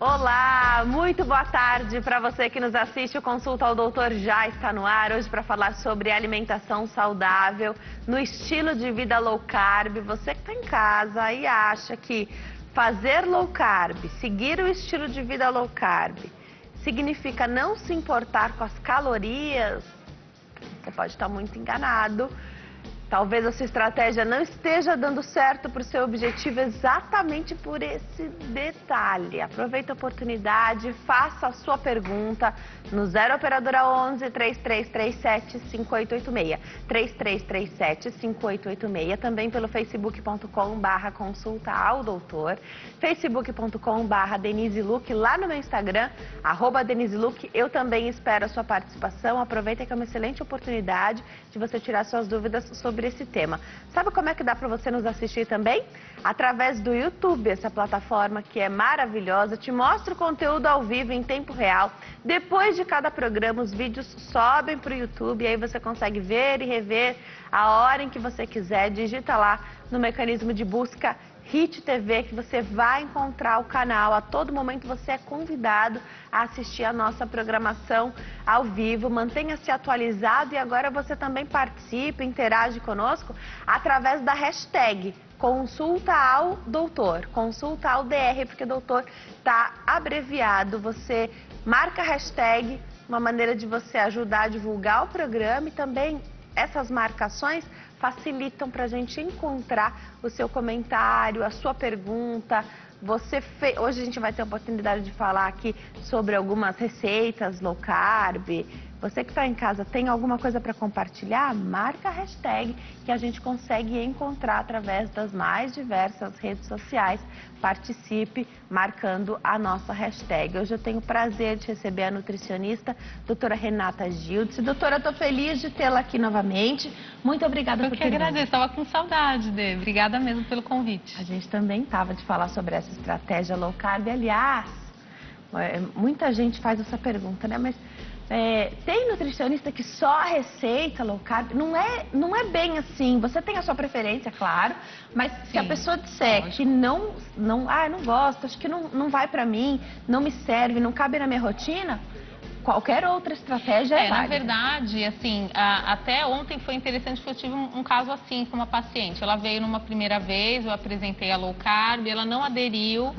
Olá, muito boa tarde para você que nos assiste. O Consulta ao Doutor já está no ar hoje para falar sobre alimentação saudável no estilo de vida low carb. Você que está em casa e acha que fazer low carb, seguir o estilo de vida low carb, significa não se importar com as calorias, você pode estar muito enganado. Talvez a sua estratégia não esteja dando certo para o seu objetivo exatamente por esse detalhe. Aproveita a oportunidade, faça a sua pergunta no 0 Operadora 11 3337 5886. 3337 5886. Também pelo facebook.com/consulta ao doutor. facebook.com/Denise Luque. Lá no meu Instagram, @Denise Luque. Eu também espero a sua participação. Aproveita que é uma excelente oportunidade de você tirar suas dúvidas sobre esse tema. Sabe como é que dá para você nos assistir também? Através do YouTube, essa plataforma que é maravilhosa, te mostra o conteúdo ao vivo em tempo real. Depois de cada programa, os vídeos sobem para o YouTube e aí você consegue ver e rever a hora em que você quiser. Digita lá no mecanismo de busca Hit TV que você vai encontrar o canal. A todo momento você é convidado a assistir a nossa programação ao vivo. Mantenha-se atualizado e agora você também participa, interage conosco através da hashtag Consulta ao Doutor, Consulta ao DR, porque doutor está abreviado. Você marca a hashtag, uma maneira de você ajudar a divulgar o programa e também essas marcações facilitam para a gente encontrar o seu comentário, a sua pergunta. Hoje a gente vai ter a oportunidade de falar aqui sobre algumas receitas low carb. Você que está em casa tem alguma coisa para compartilhar? Marca a hashtag que a gente consegue encontrar através das mais diversas redes sociais. Participe marcando a nossa hashtag. Hoje eu tenho o prazer de receber a nutricionista, doutora Renata Gildes. Doutora, eu estou feliz de tê-la aqui novamente. Muito obrigada por ter vindo. Eu que agradeço, estava com saudade, Dê. Obrigada mesmo pelo convite. A gente também estava de falar sobre essa estratégia low carb. Aliás, muita gente faz essa pergunta, né? Mas tem nutricionista que só receita low carb? Não é bem assim. Você tem a sua preferência, claro, mas se a pessoa disser que não gosto, acho que não vai pra mim, não me serve, não cabe na minha rotina, qualquer outra estratégia é válida. Na verdade, assim, até ontem foi interessante que eu tive um caso assim com uma paciente. Ela veio numa primeira vez, eu apresentei a low carb, ela não aderiu.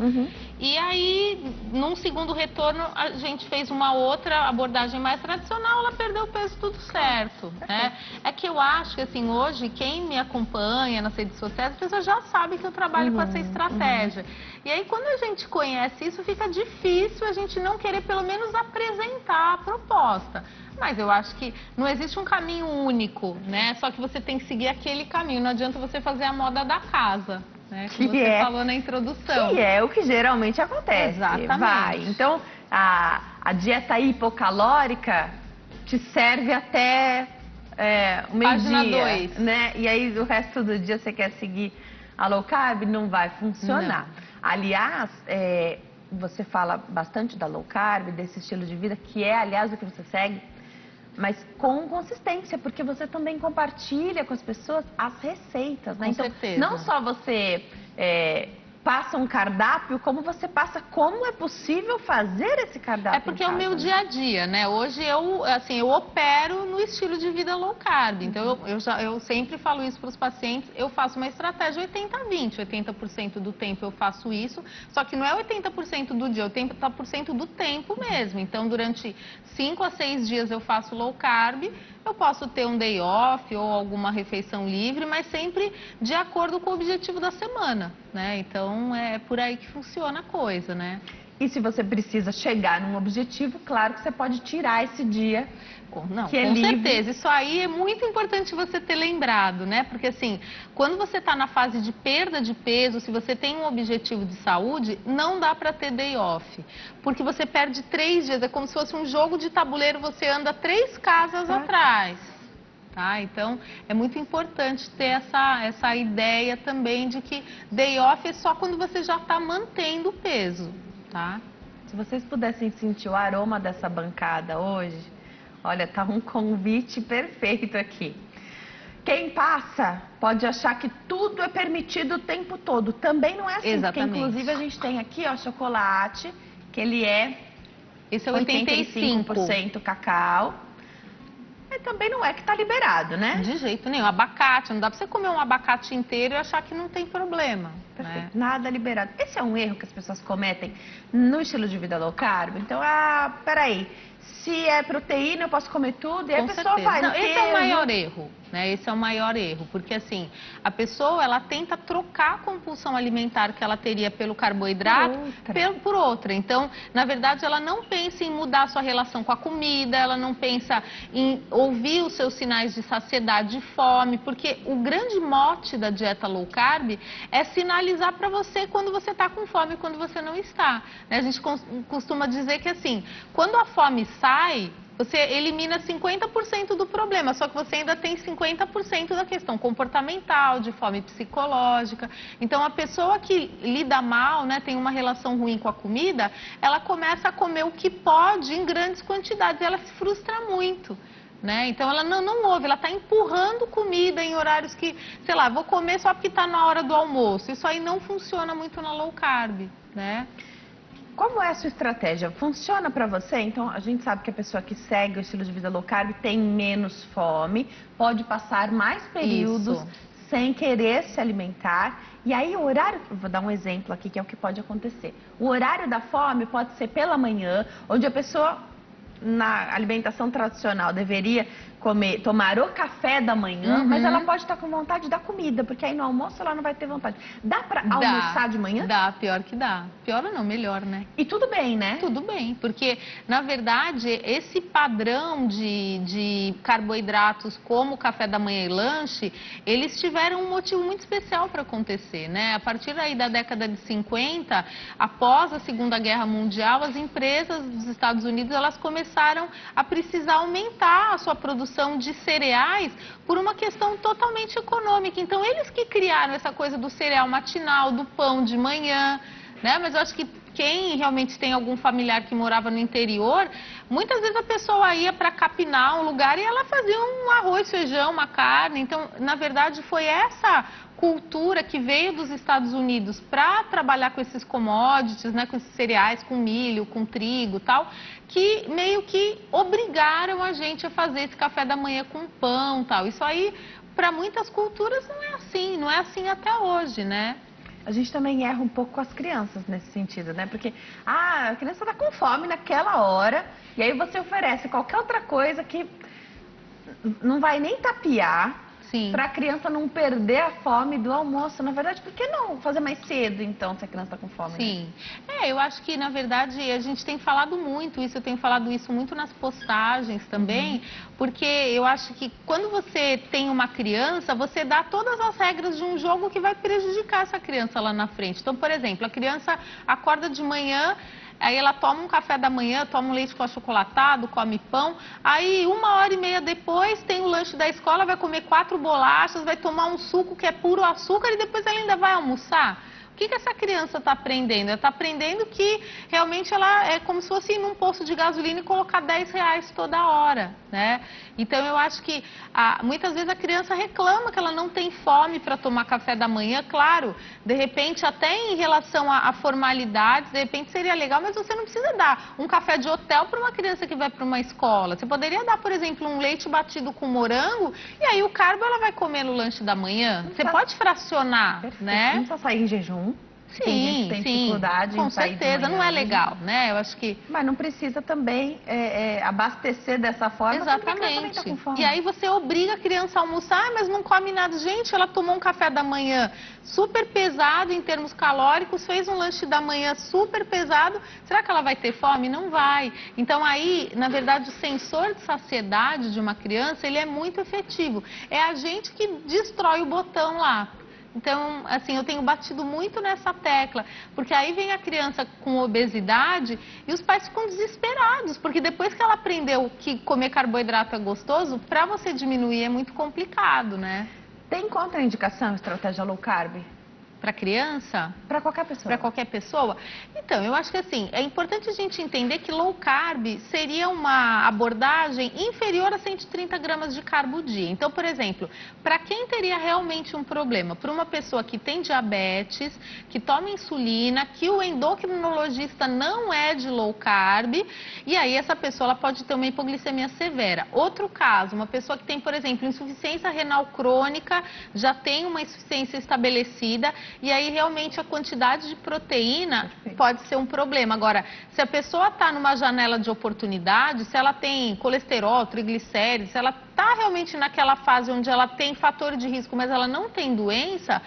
E aí, num segundo retorno, a gente fez uma outra abordagem mais tradicional, ela perdeu o peso tudo certo, né? É que eu acho que, assim, hoje, quem me acompanha nas redes sociais, as pessoas já sabem que eu trabalho com essa estratégia. E aí, quando a gente conhece isso, fica difícil a gente não querer, pelo menos, apresentar a proposta. Mas eu acho que não existe um caminho único, né? Só que você tem que seguir aquele caminho, não adianta você fazer a moda da casa. Né, que você falou na introdução. Que é o que geralmente acontece. Exatamente. Então, a dieta hipocalórica te serve até o meio-dia. Página 2. Né? E aí, o resto do dia você quer seguir a low carb, não vai funcionar. Não. Aliás, você fala bastante da low carb, desse estilo de vida, que é, aliás, o que você segue, mas com consistência, porque você também compartilha com as pessoas as receitas, né? Com certeza. Não só você passa um cardápio, como você passa como é possível fazer esse cardápio. É porque é o meu dia a dia, né? Hoje eu opero no estilo de vida low carb. Então eu sempre falo isso para os pacientes, eu faço uma estratégia 80-20. 80% do tempo eu faço isso, só que não é 80% do dia, 80% do tempo mesmo. Então durante 5 a 6 dias eu faço low carb. Eu posso ter um day off ou alguma refeição livre, mas sempre de acordo com o objetivo da semana, né? Então, é por aí que funciona a coisa, né? E se você precisa chegar num objetivo, claro que você pode tirar esse dia. Com certeza. Isso aí é muito importante você ter lembrado, né? Porque assim, quando você está na fase de perda de peso, se você tem um objetivo de saúde, não dá para ter day off. Porque você perde 3 dias, é como se fosse um jogo de tabuleiro, você anda 3 casas atrás. Tá? Então, é muito importante ter essa ideia também de que day off é só quando você já está mantendo o peso, tá? Se vocês pudessem sentir o aroma dessa bancada hoje, olha, tá um convite perfeito aqui. Quem passa pode achar que tudo é permitido o tempo todo. Também não é assim, Exatamente. porque inclusive a gente tem aqui, ó, chocolate que ele é... Esse é 85% cacau. Mas também não é que está liberado, né? De jeito nenhum. Abacate, não dá para você comer um abacate inteiro e achar que não tem problema. Perfeito. Né? Nada liberado. Esse é um erro que as pessoas cometem no estilo de vida low carb. Então, peraí, se é proteína eu posso comer tudo e a pessoa vai no Esse é o maior erro, né? Esse é o maior erro, porque assim, a pessoa ela tenta trocar a compulsão alimentar que ela teria pelo carboidrato por outra. Então, na verdade, ela não pensa em mudar a sua relação com a comida, ela não pensa em ouvir os seus sinais de saciedade e fome, porque o grande mote da dieta low carb é sinalizar para você quando você está com fome e quando você não está. Né? A gente costuma dizer que assim, quando a fome sai, você elimina 50% do problema, só que você ainda tem 50% da questão comportamental, de fome psicológica. Então, a pessoa que lida mal, né, tem uma relação ruim com a comida, ela começa a comer o que pode em grandes quantidades e ela se frustra muito. Né? Então ela não ouve, ela está empurrando comida em horários que, sei lá, vou comer só porque está na hora do almoço. Isso aí não funciona muito na low carb, né? Como é a sua estratégia? Funciona para você? Então a gente sabe que a pessoa que segue o estilo de vida low carb tem menos fome, pode passar mais períodos sem querer se alimentar. E aí o horário, vou dar um exemplo aqui que é o que pode acontecer. O horário da fome pode ser pela manhã, onde a pessoa na alimentação tradicional deveria tomar o café da manhã, mas ela pode estar com vontade da comida, porque aí no almoço ela não vai ter vontade. Dá para almoçar de manhã? Dá, pior que dá. Pior ou não, melhor, né? E tudo bem, né? Tudo bem, porque na verdade esse padrão de carboidratos como café da manhã e lanche, eles tiveram um motivo muito especial para acontecer, né? A partir aí da década de 50, após a Segunda Guerra Mundial, as empresas dos Estados Unidos, elas começaram a precisar aumentar a sua produção de cereais por uma questão totalmente econômica. Então, eles que criaram essa coisa do cereal matinal, do pão de manhã, né? Mas eu acho que quem realmente tem algum familiar que morava no interior, muitas vezes a pessoa ia para capinar um lugar e ela fazia um arroz, feijão, uma carne. Então, na verdade, foi essa cultura que veio dos Estados Unidos para trabalhar com esses commodities, né, com esses cereais, com milho, com trigo e tal, que meio que obrigaram a gente a fazer esse café da manhã com pão e tal. Isso aí, para muitas culturas, não é assim até hoje, né? A gente também erra um pouco com as crianças nesse sentido, né? Porque, a criança está com fome naquela hora, e aí você oferece qualquer outra coisa que não vai nem tapear, para a criança não perder a fome do almoço. Na verdade, por que não fazer mais cedo, então, se a criança está com fome? Sim. Né? Eu acho que, na verdade, a gente tem falado muito isso, eu tenho falado isso muito nas postagens também, porque eu acho que quando você tem uma criança, você dá todas as regras de um jogo que vai prejudicar essa criança lá na frente. Então, por exemplo, a criança acorda de manhã, aí ela toma um café da manhã, toma um leite com achocolatado, come pão. Aí 1h30 depois tem o lanche da escola, vai comer 4 bolachas, vai tomar um suco que é puro açúcar e depois ela ainda vai almoçar. O que essa criança está aprendendo? Ela está aprendendo que realmente ela é como se fosse ir num posto de gasolina e colocar R$10 toda hora, né? Então eu acho que muitas vezes a criança reclama que ela não tem fome para tomar café da manhã. Claro, de repente até em relação a formalidades, de repente seria legal, mas você não precisa dar um café de hotel para uma criança que vai para uma escola. Você poderia dar, por exemplo, um leite batido com morango e aí o carbo ela vai comer no lanche da manhã. Você pode fracionar, né? Não precisa sair em jejum. Sim, tem dificuldade com em sair certeza, de manhã, não é legal, né? Eu acho que... Mas não precisa também abastecer dessa forma. Exatamente. Tá com fome. E aí você obriga a criança a almoçar, mas não come nada. Gente, ela tomou um café da manhã super pesado em termos calóricos, fez um lanche da manhã super pesado. Será que ela vai ter fome? Não vai. Então aí, na verdade, o sensor de saciedade de uma criança, ele é muito efetivo. É a gente que destrói o botão lá. Então, assim, eu tenho batido muito nessa tecla, porque aí vem a criança com obesidade e os pais ficam desesperados, porque depois que ela aprendeu que comer carboidrato é gostoso, para você diminuir é muito complicado, né? Tem contraindicação estratégia low carb? Para criança? Para qualquer pessoa. Para qualquer pessoa? Então, eu acho que assim, é importante a gente entender que low carb seria uma abordagem inferior a 130 gramas de carbo dia. Então, por exemplo, para quem teria realmente um problema? Para uma pessoa que tem diabetes, que toma insulina, que o endocrinologista não é de low carb, e aí essa pessoa ela pode ter uma hipoglicemia severa. Outro caso, uma pessoa que tem, por exemplo, insuficiência renal crônica, já tem uma insuficiência estabelecida, e aí realmente a quantidade de proteína pode ser um problema. Agora, se a pessoa está numa janela de oportunidade, se ela tem colesterol, triglicéridos, se ela está realmente naquela fase onde ela tem fator de risco, mas ela não tem doença,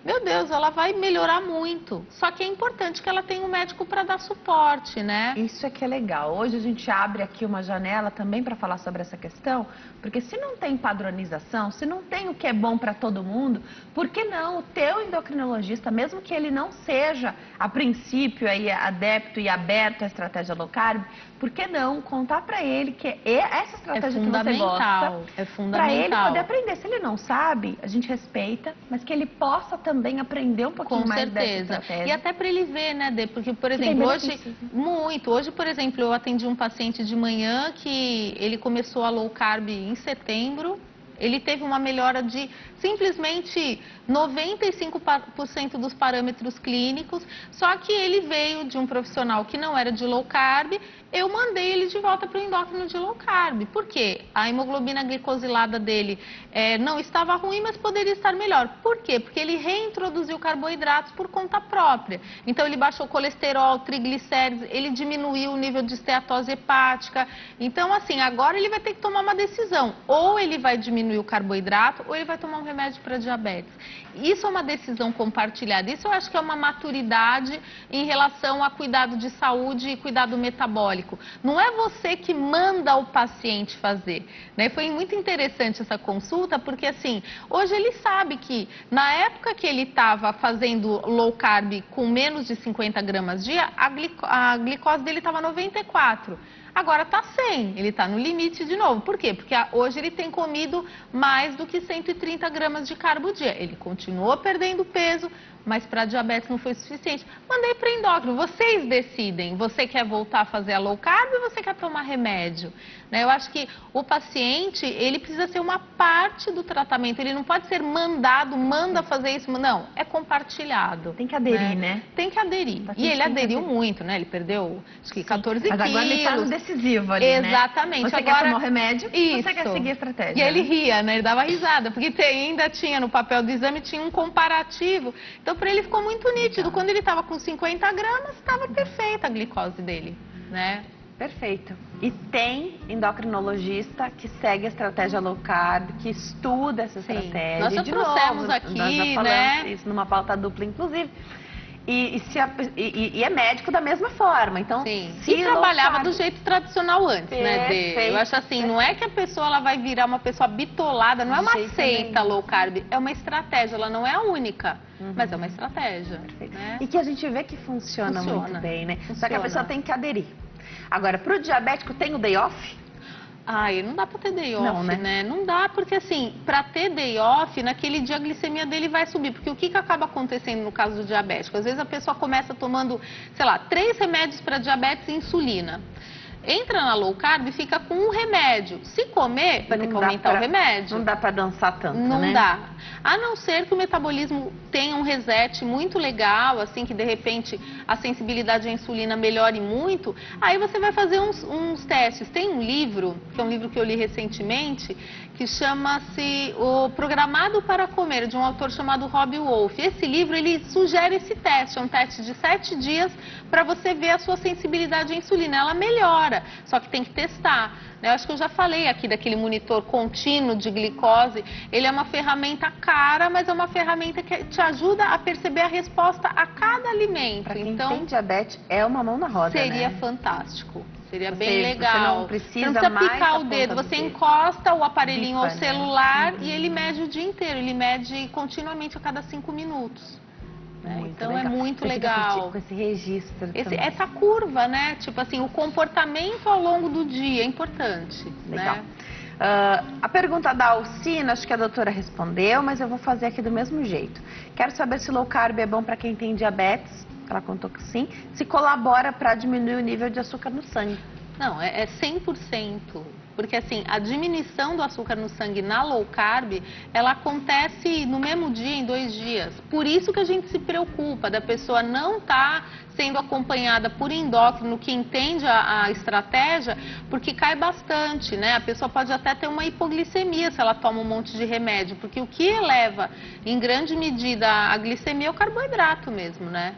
meu Deus, ela vai melhorar muito. Só que é importante que ela tenha um médico para dar suporte, né? Isso é que é legal. Hoje a gente abre aqui uma janela também para falar sobre essa questão, porque se não tem padronização, se não tem o que é bom para todo mundo, por que não o teu endocrinologista, mesmo que ele não seja, a princípio, aí, adepto e aberto à estratégia low carb, por que não contar para ele que essa estratégia que você gosta, é fundamental, para ele poder aprender. Se ele não sabe, a gente respeita, mas que ele possa também aprender um pouquinho mais dessa estratégia. E até para ele ver, né, Dê? Porque, por exemplo, hoje, por exemplo, eu atendi um paciente de manhã que ele começou a low carb em setembro. Ele teve uma melhora de simplesmente 95% dos parâmetros clínicos, só que ele veio de um profissional que não era de low carb, eu mandei ele de volta para o endócrino de low carb. Por quê? A hemoglobina glicosilada dele não estava ruim, mas poderia estar melhor. Por quê? Porque ele reintroduziu carboidratos por conta própria. Então ele baixou colesterol, triglicéridos, ele diminuiu o nível de esteatose hepática. Então assim, agora ele vai ter que tomar uma decisão. Ou ele vai diminuir o carboidrato, ou ele vai tomar um remédio para diabetes. Isso é uma decisão compartilhada. Isso eu acho que é uma maturidade em relação a cuidado de saúde e cuidado metabólico. Não é você que manda o paciente fazer, né? Foi muito interessante essa consulta, porque assim, hoje ele sabe que na época que ele estava fazendo low carb com menos de 50 gramas dia, a glicose dele estava 94. Agora está 100, ele está no limite de novo. Por quê? Porque hoje ele tem comido mais do que 130 gramas de carbo dia. Ele continuou perdendo peso, mas para diabetes não foi suficiente. Mandei para endócrino, vocês decidem. Você quer voltar a fazer a low carb ou você quer tomar remédio? Né? Eu acho que o paciente, ele precisa ser uma parte do tratamento. Ele não pode ser mandado, manda fazer isso. Não, é compartilhado. Tem que aderir, né? Tem que aderir. E ele aderiu muito, né? Ele perdeu, acho que 14 quilos. Mas agora ele está no decisivo ali, exatamente. Né? Você agora, quer tomar o remédio, isso. Você quer seguir a estratégia. E ele ria, né? Ele dava risada, porque ainda tinha no papel do exame, tinha um comparativo. Então, para ele ficou muito nítido. Quando ele estava com 50 gramas, estava perfeita a glicose dele, né? Perfeito. E tem endocrinologista que segue a estratégia low carb, que estuda essa estratégia. Nós já trouxemos aqui, nós já falamos né? Isso numa pauta dupla, inclusive. E é médico da mesma forma, então... Sim, e trabalhava do jeito tradicional antes, né, Dê? Eu acho assim, não é que a pessoa ela vai virar uma pessoa bitolada, não é uma seita low carb, é uma estratégia, ela não é a única, mas é uma estratégia. Né? E que a gente vê que funciona muito bem, né? Só que a pessoa tem que aderir. Agora, para o diabético tem o day off? Ai, não dá pra ter day off, né? Não dá, porque assim, pra ter day off, naquele dia a glicemia dele vai subir. Porque o que acaba acontecendo no caso do diabético? Às vezes a pessoa começa tomando, sei lá, 3 remédios para diabetes e insulina. Entra na low carb e fica com um remédio. Se comer, vai ter que aumentar o remédio. Não dá pra dançar tanto, né? Não dá. A não ser que o metabolismo tenha um reset muito legal, assim, que de repente a sensibilidade à insulina melhore muito, aí você vai fazer uns testes. Tem um livro, que é um livro que eu li recentemente, que chama-se O Programado para Comer, de um autor chamado Rob Wolf. Esse livro, ele sugere esse teste, é um teste de 7 dias para você ver a sua sensibilidade à insulina. Ela melhora, só que tem que testar. Eu acho que eu já falei aqui daquele monitor contínuo de glicose. Ele é uma ferramenta cara, mas é uma ferramenta que te ajuda a perceber a resposta a cada alimento. Para quem tem diabetes, é uma mão na roda, seria né? fantástico. Seria bem legal. Você não precisa mais picar o dedo. Você encosta o aparelhinho ao celular e ele mede o dia inteiro. Ele mede continuamente a cada 5 minutos. Então legal. É muito legal. Com esse registro. Essa curva, né? Tipo assim, o comportamento ao longo do dia é importante. Legal. Né? A pergunta da Alcina, acho que a doutora respondeu, mas eu vou fazer aqui do mesmo jeito. Quero saber se low carb é bom para quem tem diabetes, ela contou que sim, se colabora para diminuir o nível de açúcar no sangue. Não, é 100%. Porque assim, a diminuição do açúcar no sangue na low carb, ela acontece no mesmo dia, em 2 dias. Por isso que a gente se preocupa da pessoa não estar sendo acompanhada por endócrino que entende a estratégia, porque cai bastante, né? A pessoa pode até ter uma hipoglicemia se ela toma um monte de remédio, porque o que eleva em grande medida a glicemia é o carboidrato mesmo, né?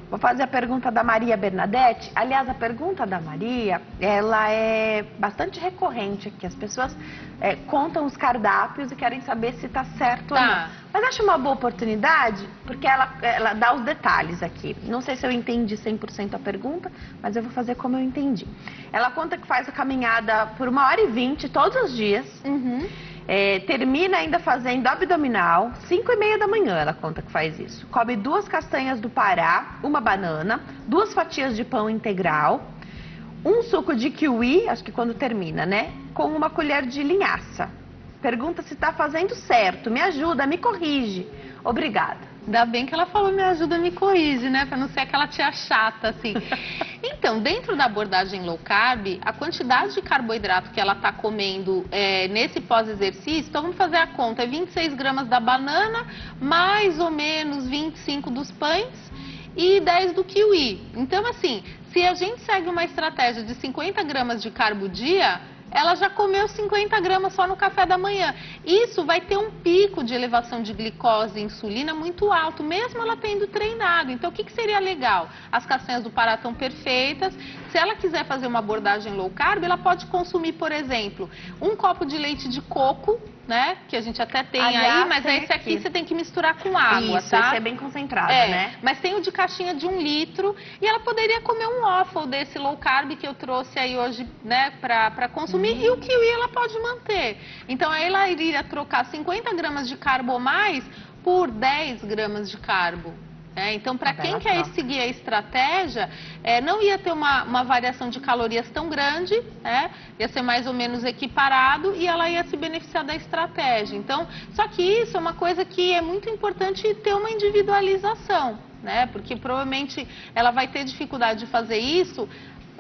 Vou fazer a pergunta da Maria Bernadette. Aliás, a pergunta da Maria, ela é bastante recorrente aqui. As pessoas contam os cardápios e querem saber se está certo ou não. Mas acho uma boa oportunidade, porque ela dá os detalhes aqui. Não sei se eu entendi 100% a pergunta, mas eu vou fazer como eu entendi. Ela conta que faz a caminhada por 1h20 todos os dias. Termina ainda fazendo abdominal, 5h30 da manhã ela conta que faz isso. Come 2 castanhas do Pará, 1 banana, 2 fatias de pão integral, 1 suco de kiwi, acho que quando termina, né? Com 1 colher de linhaça. Pergunta se está fazendo certo, me ajuda, me corrige. Obrigada. Ainda bem que ela falou me ajuda, me corrige, né? Pra não ser aquela tia chata, assim. Então, dentro da abordagem low carb, a quantidade de carboidrato que ela tá comendo nesse pós-exercício, então vamos fazer a conta, é 26 gramas da banana, mais ou menos 25 dos pães e 10 do kiwi. Então, assim, se a gente segue uma estratégia de 50 gramas de carbo dia, ela já comeu 50 gramas só no café da manhã. Isso vai ter um pico de elevação de glicose e insulina muito alto, mesmo ela tendo treinado. Então, o que seria legal? As castanhas do Pará estão perfeitas. Se ela quiser fazer uma abordagem low carb, ela pode consumir, por exemplo, 1 copo de leite de coco, né? Que a gente até tem. Aliás, aí, mas esse aqui você tem que misturar com água, isso, tá? Isso é bem concentrado, né? Mas tem o de caixinha de 1 litro e ela poderia comer um waffle desse low carb que eu trouxe aí hoje, né, pra consumir, e o kiwi ela pode manter. Então, aí ela iria trocar 50 gramas de carbo ou mais por 10 gramas de carbo. Então, para quem quer seguir a estratégia, não ia ter uma variação de calorias tão grande, ia ser mais ou menos equiparado e ela ia se beneficiar da estratégia. Então, só que isso é uma coisa que é muito importante ter uma individualização, né? Porque provavelmente ela vai ter dificuldade de fazer isso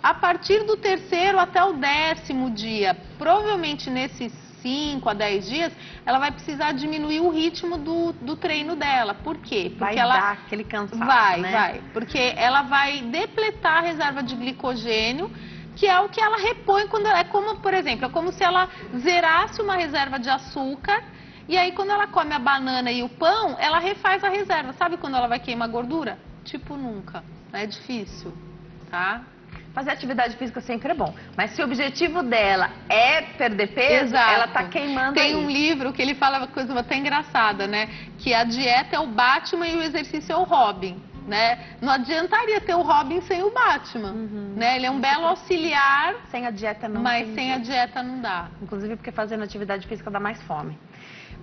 a partir do 3º até o 10º dia. Provavelmente nesses 5 a 10 dias, ela vai precisar diminuir o ritmo do treino dela. Por quê? Porque vai ela dar aquele cansaço, né? Vai. Porque ela vai depletar a reserva de glicogênio, que é o que ela repõe quando ela... É como, por exemplo, é como se ela zerasse uma reserva de açúcar e aí quando ela come a banana e o pão, ela refaz a reserva. Sabe quando ela vai queimar gordura? Tipo nunca. É difícil, tá? Fazer atividade física sempre é bom, mas se o objetivo dela é perder peso, ela tá queimando. Tem um livro que ele fala uma coisa até engraçada, né? Que a dieta é o Batman e o exercício é o Robin, né? Não adiantaria ter o Robin sem o Batman, né? Ele é um belo auxiliar, sem a dieta não. Mas sem a dieta não dá. Inclusive porque fazendo atividade física dá mais fome.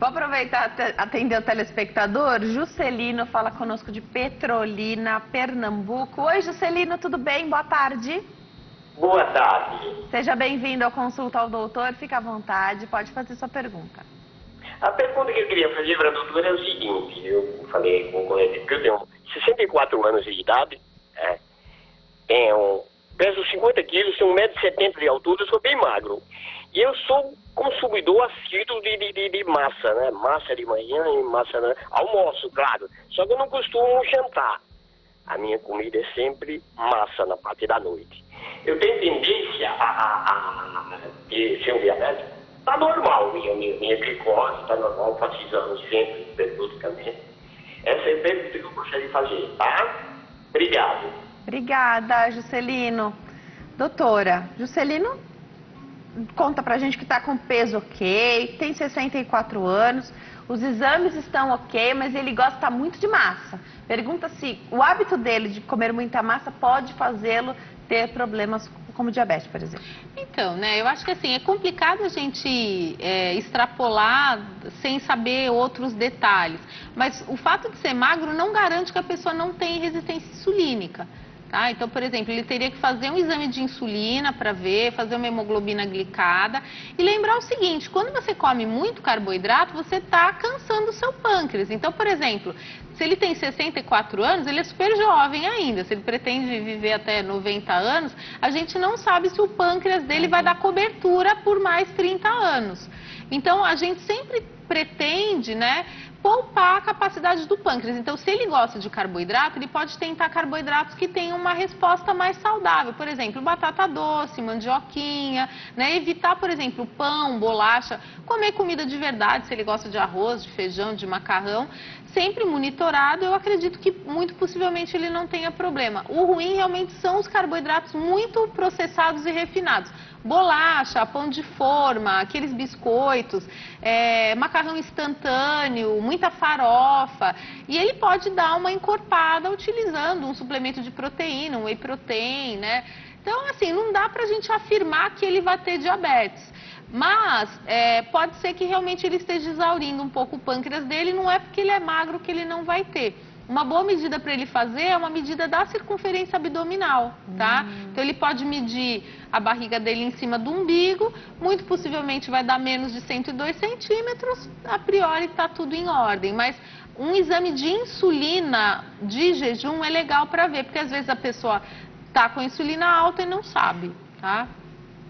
Vou aproveitar e atender o telespectador. Juscelino fala conosco de Petrolina, Pernambuco. Oi, Juscelino, tudo bem? Boa tarde. Boa tarde. Seja bem-vindo ao Consulta ao Doutor. Fica à vontade, pode fazer sua pergunta. A pergunta que eu queria fazer para a doutora é o seguinte. Eu falei com o colega que eu tenho 64 anos de idade, peso 50 quilos, tenho 1,70 m de altura, sou bem magro. E eu sou consumidor assíduo de massa, né? Massa de manhã e massa almoço, claro. Só que eu não costumo jantar. A minha comida é sempre massa na parte da noite. Eu tenho tendência a ser um diabético. Tá normal, minha glicose tá normal, faço exames sempre, periodicamente. Essa é a pergunta que eu gostaria de fazer, tá? Obrigado. Obrigada, Juscelino. Doutora, Juscelino conta pra gente que tá com peso ok, tem 64 anos, os exames estão ok, mas ele gosta muito de massa. Pergunta se o hábito dele de comer muita massa pode fazê-lo ter problemas como diabetes, por exemplo. Então, né, eu acho que assim, é complicado a gente extrapolar sem saber outros detalhes. Mas o fato de ser magro não garante que a pessoa não tenha resistência insulínica. Tá? Então, por exemplo, ele teria que fazer um exame de insulina para ver, fazer uma hemoglobina glicada e lembrar o seguinte, quando você come muito carboidrato, você está cansando o seu pâncreas. Então, por exemplo, se ele tem 64 anos, ele é super jovem ainda. Se ele pretende viver até 90 anos, a gente não sabe se o pâncreas dele vai dar cobertura por mais 30 anos. Então, a gente sempre pretende, né, poupar a capacidade do pâncreas. Então, se ele gosta de carboidrato, ele pode tentar carboidratos que tenham uma resposta mais saudável. Por exemplo, batata doce, mandioquinha, né? Evitar, por exemplo, pão, bolacha, comer comida de verdade, se ele gosta de arroz, de feijão, de macarrão. Sempre monitorado, eu acredito que muito possivelmente ele não tenha problema. O ruim realmente são os carboidratos muito processados e refinados. Bolacha, pão de forma, aqueles biscoitos, macarrão instantâneo, muita farofa. E ele pode dar uma encorpada utilizando um suplemento de proteína, um whey protein, né? Então, assim, não dá pra gente afirmar que ele vai ter diabetes. Mas pode ser que realmente ele esteja exaurindo um pouco o pâncreas dele, não é porque ele é magro que ele não vai ter. Uma boa medida para ele fazer é uma medida da circunferência abdominal, tá? Então ele pode medir a barriga dele em cima do umbigo, muito possivelmente vai dar menos de 102 centímetros, a priori está tudo em ordem, mas um exame de insulina de jejum é legal para ver, porque às vezes a pessoa está com a insulina alta e não sabe, tá?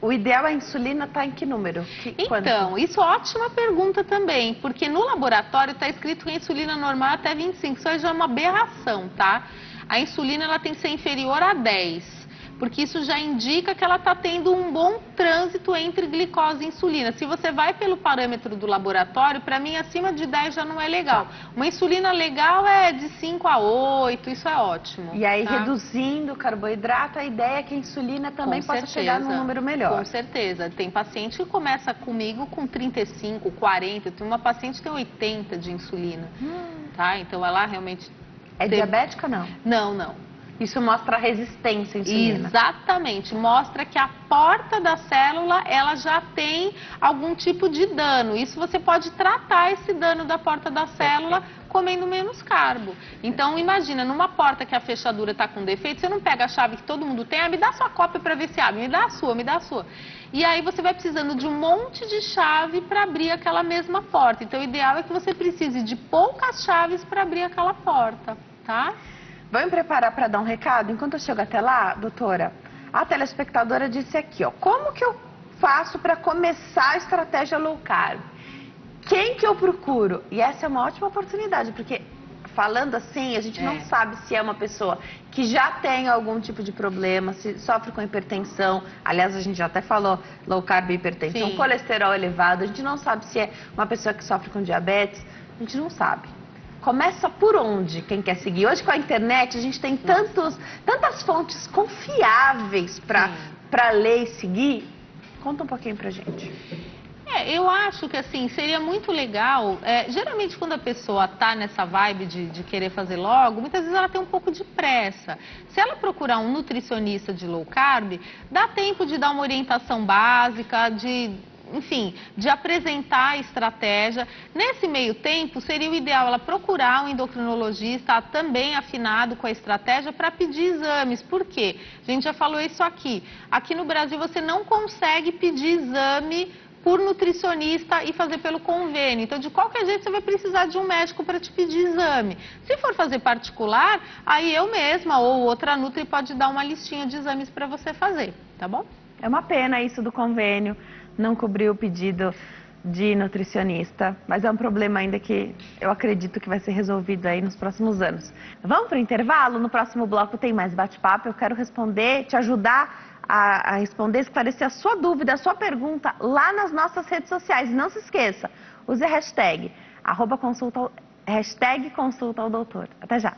O ideal é a insulina estar em que número? Então, isso é ótima pergunta também, porque no laboratório está escrito que a insulina normal é até 25, isso já é uma aberração, tá? A insulina ela tem que ser inferior a 10, porque isso já indica que ela está tendo um bom trânsito entre glicose e insulina. Se você vai pelo parâmetro do laboratório, para mim acima de 10 já não é legal. Uma insulina legal é de 5 a 8, isso é ótimo. E aí, tá? Reduzindo o carboidrato, a ideia é que a insulina também possa chegar num número melhor. Com certeza. Tem paciente que começa comigo com 35, 40, tem uma paciente que tem 80 de insulina, tá? Então ela realmente... É diabética ou não? Não, não. Isso mostra a resistência à insulina. Exatamente, mostra que a porta da célula, ela já tem algum tipo de dano. Isso você pode tratar esse dano da porta da célula comendo menos carbo. Então, imagina, numa porta que a fechadura está com defeito, você não pega a chave que todo mundo tem, me dá sua cópia para ver se abre, me dá a sua, me dá a sua. E aí você vai precisando de um monte de chave para abrir aquela mesma porta. Então, o ideal é que você precise de poucas chaves para abrir aquela porta, tá? Vamos preparar para dar um recado? Enquanto eu chego até lá, doutora, a telespectadora disse aqui, ó, como que eu faço para começar a estratégia low carb? Quem que eu procuro? E essa é uma ótima oportunidade, porque falando assim, a gente não sabe se é uma pessoa que já tem algum tipo de problema, se sofre com hipertensão, aliás, a gente já até falou low carb e hipertensão, Sim. Colesterol elevado, a gente não sabe se é uma pessoa que sofre com diabetes, a gente não sabe. Começa por onde quem quer seguir? Hoje com a internet a gente tem tantas fontes confiáveis para ler e seguir. Conta um pouquinho pra gente. Eu acho que assim, seria muito legal, geralmente quando a pessoa está nessa vibe de querer fazer logo, muitas vezes ela tem um pouco de pressa. Se ela procurar um nutricionista de low carb, dá tempo de dar uma orientação básica, enfim, de apresentar a estratégia. Nesse meio tempo, seria o ideal ela procurar um endocrinologista também afinado com a estratégia para pedir exames. Por quê? A gente já falou isso aqui. Aqui no Brasil você não consegue pedir exame por nutricionista e fazer pelo convênio. Então, de qualquer jeito, você vai precisar de um médico para te pedir exame. Se for fazer particular, aí eu mesma ou outra nutri pode dar uma listinha de exames para você fazer, tá bom? É uma pena isso do convênio. Não cobriu o pedido de nutricionista, mas é um problema ainda que eu acredito que vai ser resolvido aí nos próximos anos. Vamos para o intervalo? No próximo bloco tem mais bate-papo. Eu quero responder, te ajudar a responder, esclarecer a sua dúvida, a sua pergunta lá nas nossas redes sociais. Não se esqueça, use a hashtag #consulta ao doutor. Até já!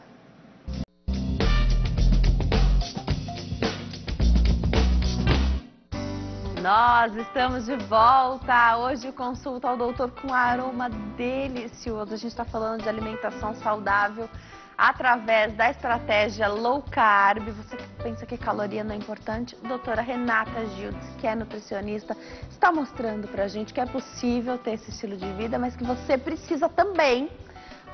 Nós estamos de volta. Hoje Consulta ao Doutor com aroma delicioso. A gente está falando de alimentação saudável através da estratégia low carb. Você que pensa que caloria não é importante, a doutora Renata Gildes, que é nutricionista, está mostrando pra gente que é possível ter esse estilo de vida, mas que você precisa também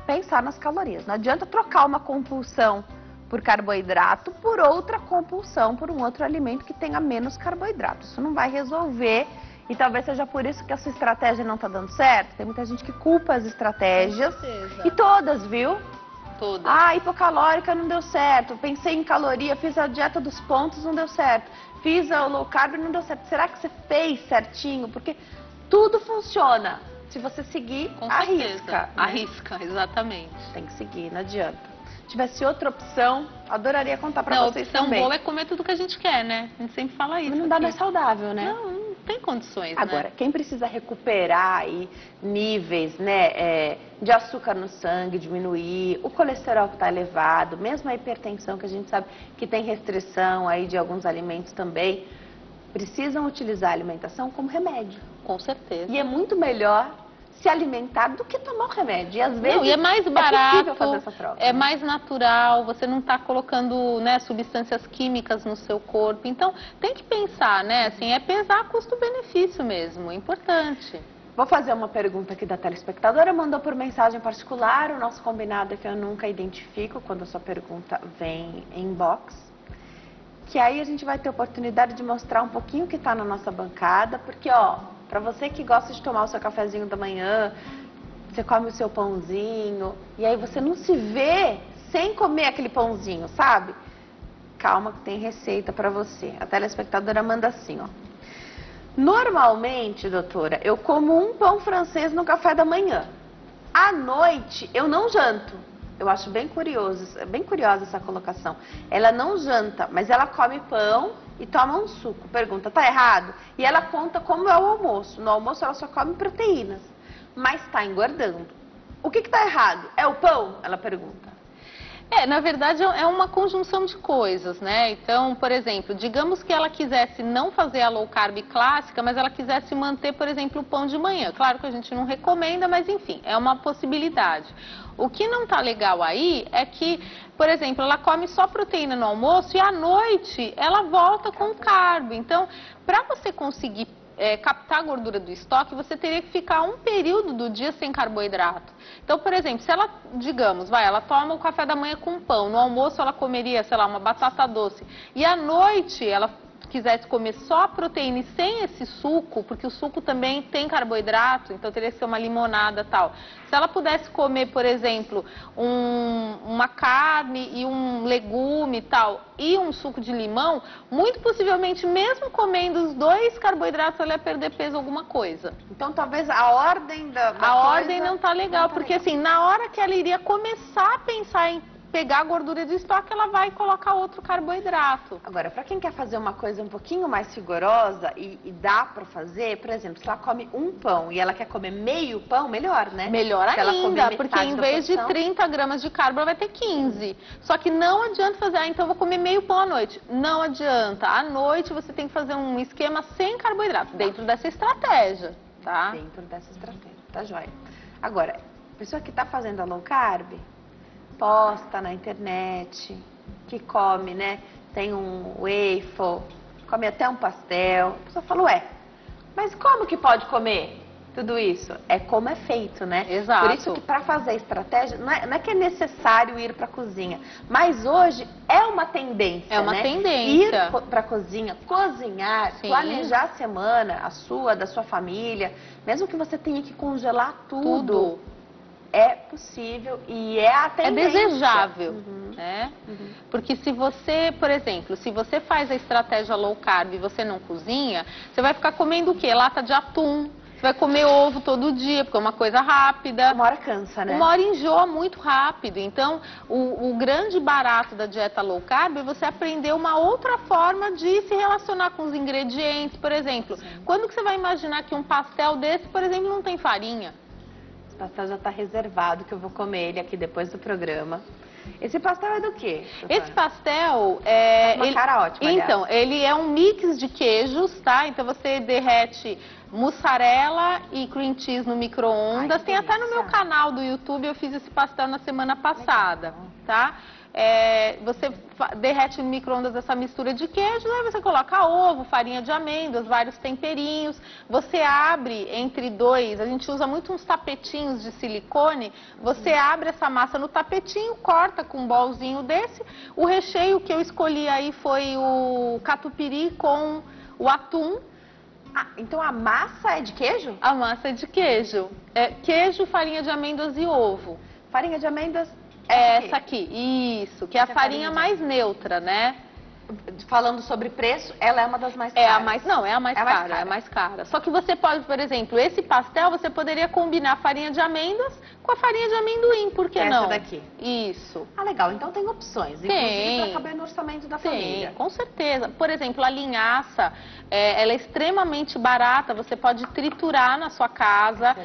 pensar nas calorias. Não adianta trocar uma compulsão por carboidrato por outra compulsão, por um outro alimento que tenha menos carboidrato. Isso não vai resolver e talvez seja por isso que a sua estratégia não está dando certo. Tem muita gente que culpa as estratégias. Com certeza. E todas, viu? Todas. Ah, hipocalórica não deu certo. Pensei em caloria, fiz a dieta dos pontos, não deu certo. Fiz a low carb, não deu certo. Será que você fez certinho? Porque tudo funciona. Se você seguir, Com arrisca. certeza. Né? Arrisca, exatamente. Tem que seguir, não adianta. Se tivesse outra opção, adoraria contar pra vocês opção também. boa é comer tudo que a gente quer, né? A gente sempre fala isso. Mas não dá mais saudável, né? Não tem condições, Agora, né? quem precisa recuperar aí níveis, né, de açúcar no sangue, diminuir, o colesterol que está elevado, mesmo a hipertensão, que a gente sabe que tem restrição aí de alguns alimentos também, precisam utilizar a alimentação como remédio. Com certeza. E é muito melhor se alimentar do que tomar o remédio. E às vezes Não, e é mais barato, possível fazer essa troca, é né? mais natural, você não está colocando, né, substâncias químicas no seu corpo. Então, tem que pensar, né? Assim, é pesar custo-benefício mesmo, é importante. Vou fazer uma pergunta aqui da telespectadora, mandou por mensagem particular, o nosso combinado é que eu nunca identifico quando a sua pergunta vem em inbox. Que aí a gente vai ter oportunidade de mostrar um pouquinho o que está na nossa bancada, porque, ó, para você que gosta de tomar o seu cafezinho da manhã, você come o seu pãozinho, e aí você não se vê sem comer aquele pãozinho, sabe? Calma que tem receita para você. A telespectadora manda assim, ó. Normalmente, doutora, eu como um pão francês no café da manhã. À noite, eu não janto. Eu acho bem curiosa essa colocação. Ela não janta, mas ela come pão e toma um suco. Pergunta, tá errado? E ela conta como é o almoço. No almoço ela só come proteínas, mas está engordando. O que tá errado? É o pão? Ela pergunta. Na verdade é uma conjunção de coisas, né? Então, por exemplo, digamos que ela quisesse não fazer a low carb clássica, mas ela quisesse manter, por exemplo, o pão de manhã. Claro que a gente não recomenda, mas enfim, é uma possibilidade. O que não tá legal aí é que, por exemplo, ela come só proteína no almoço e à noite ela volta com carbo. Então, para você conseguir captar a gordura do estoque, você teria que ficar um período do dia sem carboidrato. Então, por exemplo, se ela, digamos, ela toma o café da manhã com pão, no almoço ela comeria, sei lá, uma batata doce, e à noite ela quisesse comer só a proteína e sem esse suco, porque o suco também tem carboidrato, então teria que ser uma limonada e tal. Se ela pudesse comer, por exemplo, uma carne e um legume e tal, e um suco de limão, muito possivelmente, mesmo comendo os dois carboidratos, ela ia perder peso alguma coisa. Então, talvez a ordem da ordem não tá legal, porque assim, na hora que ela iria começar a pensar em pegar a gordura de estoque, ela vai colocar outro carboidrato. Agora, para quem quer fazer uma coisa um pouquinho mais rigorosa e dá para fazer, por exemplo, se ela come um pão e ela quer comer meio pão, melhor, né? Melhor ainda, porque em vez de 30 gramas de carbo, ela vai ter 15. Só que não adianta fazer, então eu vou comer meio pão à noite. Não adianta. À noite você tem que fazer um esquema sem carboidrato, dentro dessa estratégia, tá? Dentro dessa estratégia, tá joia. Agora, a pessoa que está fazendo a low carb, posta na internet, que come, né? Tem um waffle, come até um pastel. A pessoa fala, ué, mas como que pode comer tudo isso? É como é feito, né? Exato. Por isso que para fazer a estratégia, não é que é necessário ir para a cozinha, mas hoje é uma tendência, É uma né? tendência. Ir para a cozinha, cozinhar, Sim. planejar a semana, a sua, da sua família, mesmo que você tenha que congelar tudo. É possível e é a tendência. É desejável, né? Porque se você, por exemplo, se você faz a estratégia low carb e você não cozinha, você vai ficar comendo o quê? Lata de atum, você vai comer ovo todo dia, porque é uma coisa rápida. Uma hora cansa, né? Uma hora enjoa muito rápido. Então, o grande barato da dieta low carb é você aprender uma outra forma de se relacionar com os ingredientes. Por exemplo, quando que você vai imaginar que um pastel desse, por exemplo, não tem farinha? O pastel já está reservado, que eu vou comer ele aqui depois do programa. Esse pastel é do quê, doutora? Esse pastel uma cara ótima, então, ele é um mix de queijos, tá? Então você derrete mussarela e cream cheese no micro-ondas. Tem até no meu canal do YouTube, eu fiz esse pastel na semana passada, tá? você derrete no micro-ondas essa mistura de queijo, aí você coloca ovo, farinha de amêndoas, vários temperinhos, você abre entre dois, a gente usa muito uns tapetinhos de silicone, você abre essa massa no tapetinho, corta com um bolzinho desse, o recheio que eu escolhi aí foi o catupiry com o atum. Ah, então a massa é de queijo? A massa é de queijo, queijo, farinha de amêndoas e ovo. Farinha de amêndoas? Essa aqui, isso, que é a farinha mais neutra, né? Falando sobre preço, ela é uma das mais caras. É a mais cara, é a mais cara. Só que você pode, por exemplo, esse pastel, você poderia combinar a farinha de amêndoas com a farinha de amendoim, por que não? Essa daqui. Isso. Ah, legal, então tem opções, inclusive para caber no orçamento da família. Com certeza. Por exemplo, a linhaça, ela é extremamente barata, você pode triturar na sua casa,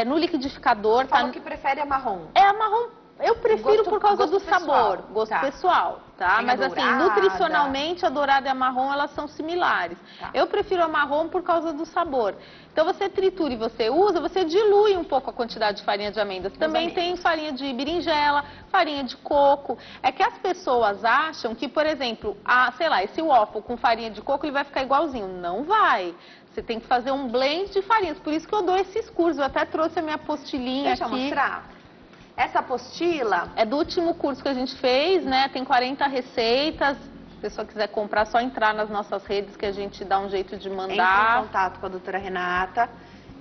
no liquidificador. Você falou que prefere a marrom. É a marrom. Eu prefiro por causa do sabor, gosto pessoal, tá? Mas assim, nutricionalmente a dourada e a marrom, elas são similares. Tá. Eu prefiro a marrom por causa do sabor. Então você tritura e você usa, você dilui um pouco a quantidade de farinha de amêndoas. Também tem farinha de berinjela, farinha de coco. É que as pessoas acham que, por exemplo, sei lá, esse waffle com farinha de coco, ele vai ficar igualzinho. Não vai. Você tem que fazer um blend de farinhas. Por isso que eu dou esses cursos. Eu até trouxe a minha apostilinha aqui. Deixa eu mostrar. Essa apostila é do último curso que a gente fez, né? Tem 40 receitas. Se a pessoa quiser comprar, é só entrar nas nossas redes que a gente dá um jeito de mandar. Entre em contato com a doutora Renata,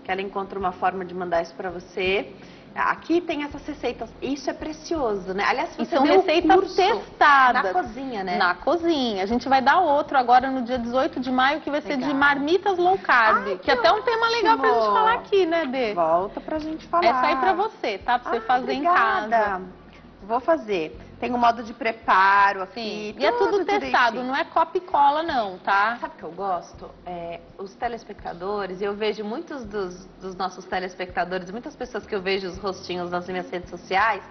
que ela encontra uma forma de mandar isso para você. Aqui tem essas receitas. Isso é precioso, né? Aliás, você são receitas testadas. Na cozinha, né? Na cozinha. A gente vai dar outro agora no dia 18 de maio, que vai ser de marmitas low carb. Que é até um tema legal pra gente falar aqui, né, Dê? Volta pra gente falar. Essa aí pra você, tá? Pra você fazer em casa. Vou fazer. Tem um modo de preparo aqui. Sim. E é tudo testado, não é copia e cola não, tá? Sabe o que eu gosto? Os telespectadores, eu vejo muitos dos nossos telespectadores, muitas pessoas que eu vejo os rostinhos nas minhas redes sociais,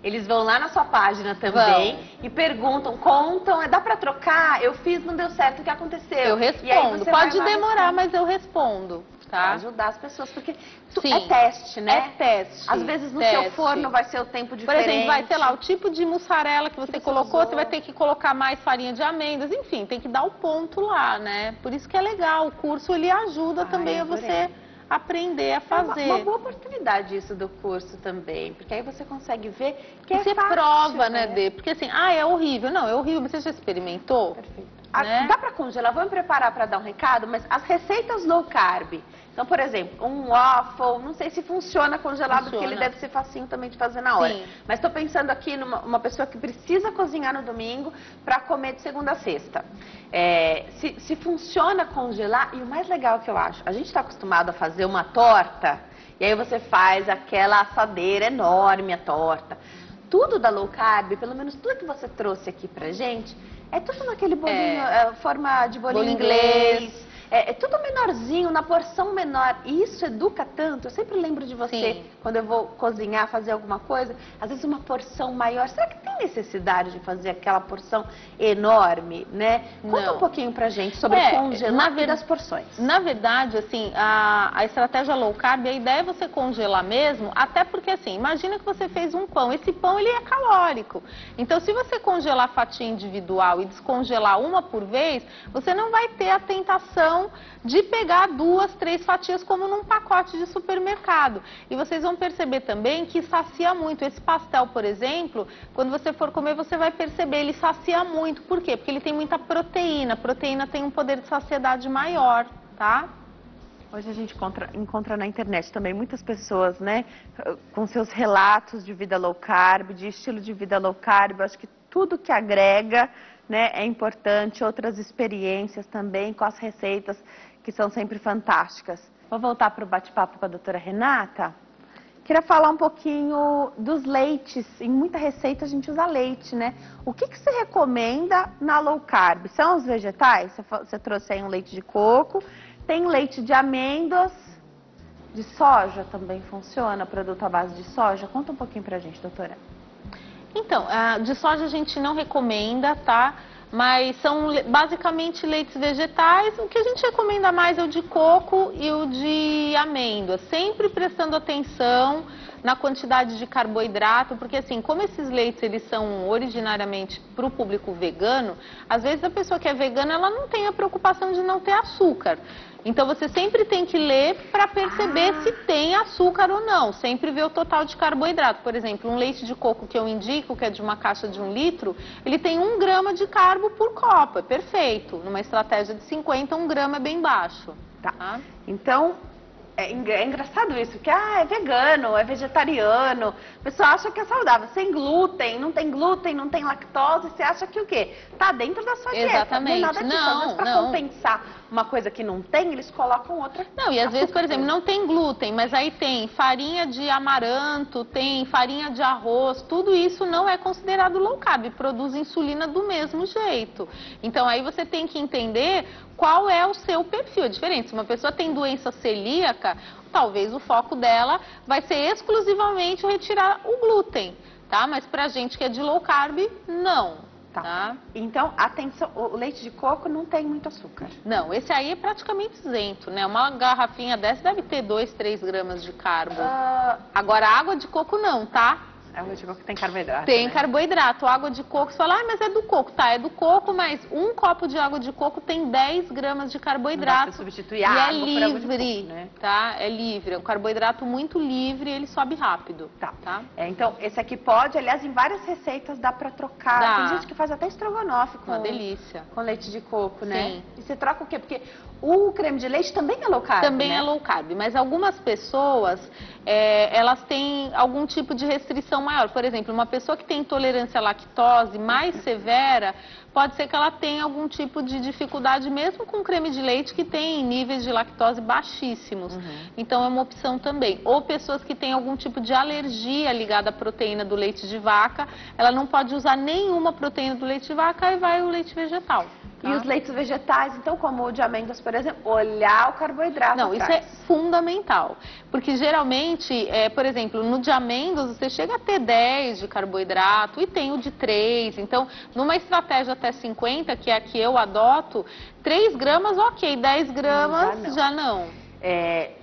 eles vão lá na sua página também e perguntam, contam, dá pra trocar? Eu fiz, não deu certo, o que aconteceu? Eu respondo, pode demorar, mas eu respondo. Tá? Pra ajudar as pessoas, porque é teste, né? É teste. Às vezes no seu forno vai ser o tempo diferente. Por exemplo, vai, sei lá, o tipo de mussarela que você colocou, você vai ter que colocar mais farinha de amêndoas, enfim, tem que dar o ponto lá, né? Por isso que é legal, o curso ele ajuda também a você aprender a fazer. É uma boa oportunidade isso do curso também, porque aí você consegue ver que você fácil, prova, né, Dê? Porque assim, é horrível. Não, é horrível, mas você já experimentou? Perfeito. Né? Dá pra congelar, vou me preparar para dar um recado, mas as receitas low carb, então, por exemplo, um waffle, não sei se funciona congelado, porque ele deve ser facinho também de fazer na hora. Sim. Mas estou pensando aqui numa pessoa que precisa cozinhar no domingo para comer de segunda a sexta. Se funciona congelar, e o mais legal que eu acho, a gente está acostumado a fazer uma torta, e aí você faz aquela assadeira enorme, a torta. Tudo da low carb, pelo menos tudo que você trouxe aqui pra gente, é tudo naquele bolinho, forma de bolinho inglês. É tudo menorzinho, na porção menor. E isso educa tanto. Eu sempre lembro de você, quando eu vou cozinhar, fazer alguma coisa, às vezes uma porção maior. Será que tem necessidade de fazer aquela porção enorme, né? Conta um pouquinho pra gente sobre congelar das porções. Na verdade, assim, a estratégia low carb, a ideia é você congelar mesmo, até porque, assim, imagina que você fez um pão. Esse pão, ele é calórico. Então, se você congelar fatia individual e descongelar uma por vez, você não vai ter a tentação de pegar 2, 3 fatias como num pacote de supermercado. E vocês vão perceber também que sacia muito. Esse pastel, por exemplo, quando você for comer, você vai perceber, ele sacia muito. Por quê? Porque ele tem muita proteína. A proteína tem um poder de saciedade maior, tá? Hoje a gente encontra na internet também muitas pessoas, né, com seus relatos de vida low carb, de estilo de vida low carb. Eu acho que tudo que agrega, né, é importante, outras experiências também com as receitas que são sempre fantásticas. Vou voltar para o bate-papo com a doutora Renata. Queria falar um pouquinho dos leites. Em muita receita a gente usa leite, né? O que você recomenda na low carb? São os vegetais? Você trouxe aí um leite de coco, tem leite de amêndoas, de soja também funciona, produto à base de soja? Conta um pouquinho pra gente, doutora. Então, de soja a gente não recomenda, tá? Mas são basicamente leites vegetais. O que a gente recomenda mais é o de coco e o de amêndoa. Sempre prestando atenção na quantidade de carboidrato, porque assim, como esses leites eles são originariamente para o público vegano, às vezes a pessoa que é vegana, ela não tem a preocupação de não ter açúcar. Então você sempre tem que ler para perceber se tem açúcar ou não, sempre ver o total de carboidrato. Por exemplo, um leite de coco que eu indico, que é de uma caixa de 1 litro, ele tem 1 grama de carbo por copo, é perfeito. Numa estratégia de 50, 1 grama é bem baixo. Tá. Então, é engraçado isso, que é vegano, é vegetariano, o pessoal acha que é saudável, sem glúten, não tem lactose, você acha que o quê? Tá dentro da sua dieta. Exatamente. Não, nada disso. Às vezes, pra compensar uma coisa que não tem, eles colocam outra. Não, e às vezes, por exemplo, não tem glúten, mas aí tem farinha de amaranto, tem farinha de arroz, tudo isso não é considerado low carb, produz insulina do mesmo jeito. Então aí você tem que entender qual é o seu perfil, é diferente. Se uma pessoa tem doença celíaca, talvez o foco dela vai ser exclusivamente retirar o glúten, tá? Mas pra gente que é de low carb, não. Tá. Então, atenção, o leite de coco não tem muito açúcar. Não, esse aí é praticamente isento, né? Uma garrafinha dessa deve ter 2, 3 gramas de carbo. Agora, água de coco não, tá? Água de coco tem carboidrato, tem, né? Carboidrato. Água de coco, você fala, mas é do coco. Tá, é do coco, mas 1 copo de água de coco tem 10 gramas de carboidrato. Não dá pra substituir a água por água de coco, né? Tá? É livre. É um carboidrato muito livre e ele sobe rápido. Tá. Então, esse aqui pode, aliás, em várias receitas dá pra trocar. Dá. Tem gente que faz até estrogonofe com, uma delícia. Com leite de coco, né? Sim. E você troca o quê? Porque o creme de leite também é low carb, Também né? é low carb, mas algumas pessoas, elas têm algum tipo de restrição maior. Por exemplo, uma pessoa que tem intolerância à lactose mais severa, pode ser que ela tenha algum tipo de dificuldade mesmo com creme de leite que tem níveis de lactose baixíssimos. Então é uma opção também. Ou pessoas que têm algum tipo de alergia ligada à proteína do leite de vaca, ela não pode usar nenhuma proteína do leite de vaca e vai o leite vegetal. E os leites vegetais, então, como o de amêndoas, por exemplo, olhar o carboidrato Não, isso é fundamental. Porque geralmente, por exemplo, no de amêndoas você chega a ter 10 de carboidrato e tem o de 3. Então, numa estratégia até 50, que é a que eu adoto, 3 gramas, ok, 10 gramas já não.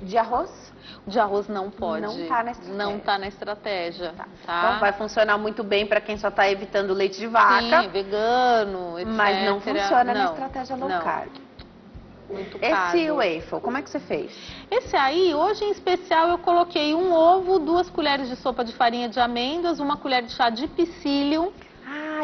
De arroz? De arroz não pode. Não tá na estratégia. Não tá na estratégia. Tá. Então vai funcionar muito bem para quem só está evitando o leite de vaca. Sim, vegano, etc. Mas não funciona na estratégia low carb. Muito caro. Esse waffle, como é que você fez? Esse aí, hoje em especial, eu coloquei 1 ovo, 2 colheres de sopa de farinha de amêndoas, 1 colher de chá de psyllium.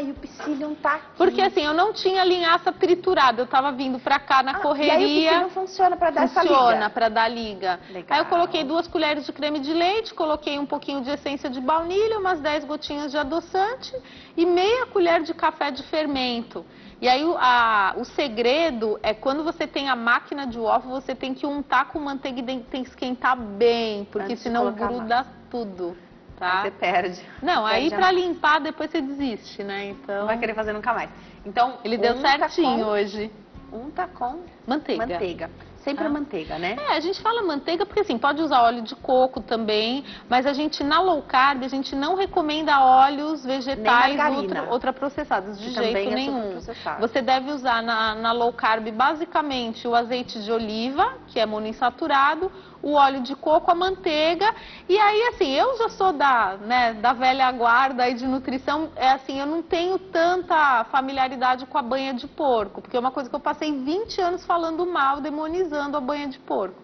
E o psyllium tá aqui. Porque assim, eu não tinha linhaça triturada, eu tava vindo pra cá na correria. E aí o psyllium funciona pra dar essa liga? Funciona pra dar liga. Legal. Aí eu coloquei 2 colheres de creme de leite, coloquei um pouquinho de essência de baunilha, umas 10 gotinhas de adoçante e meia colher de café de fermento. E aí o segredo é quando você tem a máquina de waffle, você tem que untar com manteiga e tem que esquentar bem, porque senão gruda tudo. Tá? Aí você perde. Não, aí pra limpar depois você desiste, né? Então... Não vai querer fazer nunca mais. Então, ele deu certinho hoje. Unta com manteiga. Sempre manteiga, né? A gente fala manteiga porque assim, pode usar óleo de coco também, mas a gente na low carb, a gente não recomenda óleos vegetais ultraprocessados, de jeito nenhum. Você deve usar na low carb basicamente o azeite de oliva, que é monoinsaturado, o óleo de coco, a manteiga, e aí assim, eu já sou da velha guarda aí de nutrição, assim, eu não tenho tanta familiaridade com a banha de porco, porque é uma coisa que eu passei 20 anos falando mal, demonizando a banha de porco.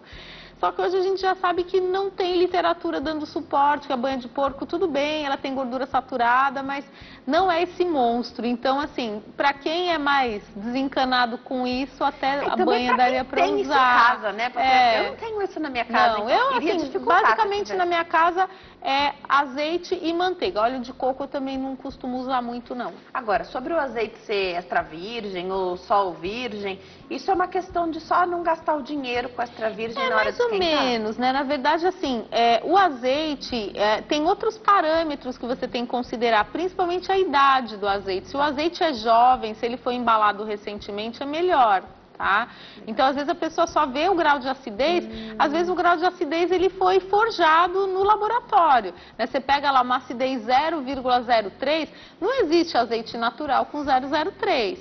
Só que hoje a gente já sabe que não tem literatura dando suporte, que a banha de porco, tudo bem, ela tem gordura saturada, mas não é esse monstro. Então, assim, pra quem é mais desencanado com isso, até a banha daria pra usar. Tem isso em casa, né? Porque eu não tenho isso na minha casa. Não, então eu, assim, basicamente na minha casa é azeite e manteiga. Óleo de coco eu também não costumo usar muito, não. Agora, sobre o azeite ser extra virgem ou sol virgem, isso é uma questão de só não gastar o dinheiro com extra virgem na hora de esquentar? Mais ou menos, né? Na verdade, assim, o azeite tem outros parâmetros que você tem que considerar, principalmente a idade do azeite. Se o azeite é jovem, se ele foi embalado recentemente, é melhor. Tá? Então, às vezes a pessoa só vê o grau de acidez, às vezes o grau de acidez ele foi forjado no laboratório, né? Você pega lá uma acidez 0,03, não existe azeite natural com 0,03.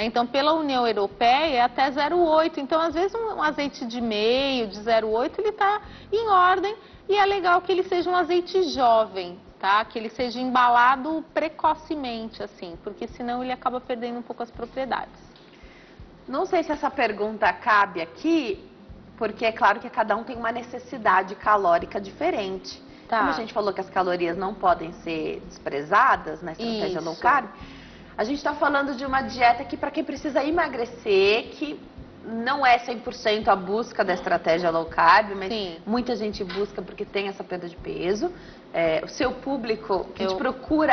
Então, pela União Europeia é até 0,8. Então, às vezes, um azeite de meio, de 0,8, ele está em ordem. E é legal que ele seja um azeite jovem, tá? Que ele seja embalado precocemente, assim, porque senão ele acaba perdendo um pouco as propriedades. Não sei se essa pergunta cabe aqui, porque é claro que cada um tem uma necessidade calórica diferente. Tá. Como a gente falou que as calorias não podem ser desprezadas na estratégia low carb, a gente está falando de uma dieta que para quem precisa emagrecer, que não é 100% a busca da estratégia low carb, mas muita gente busca porque tem essa perda de peso. O seu público que te procura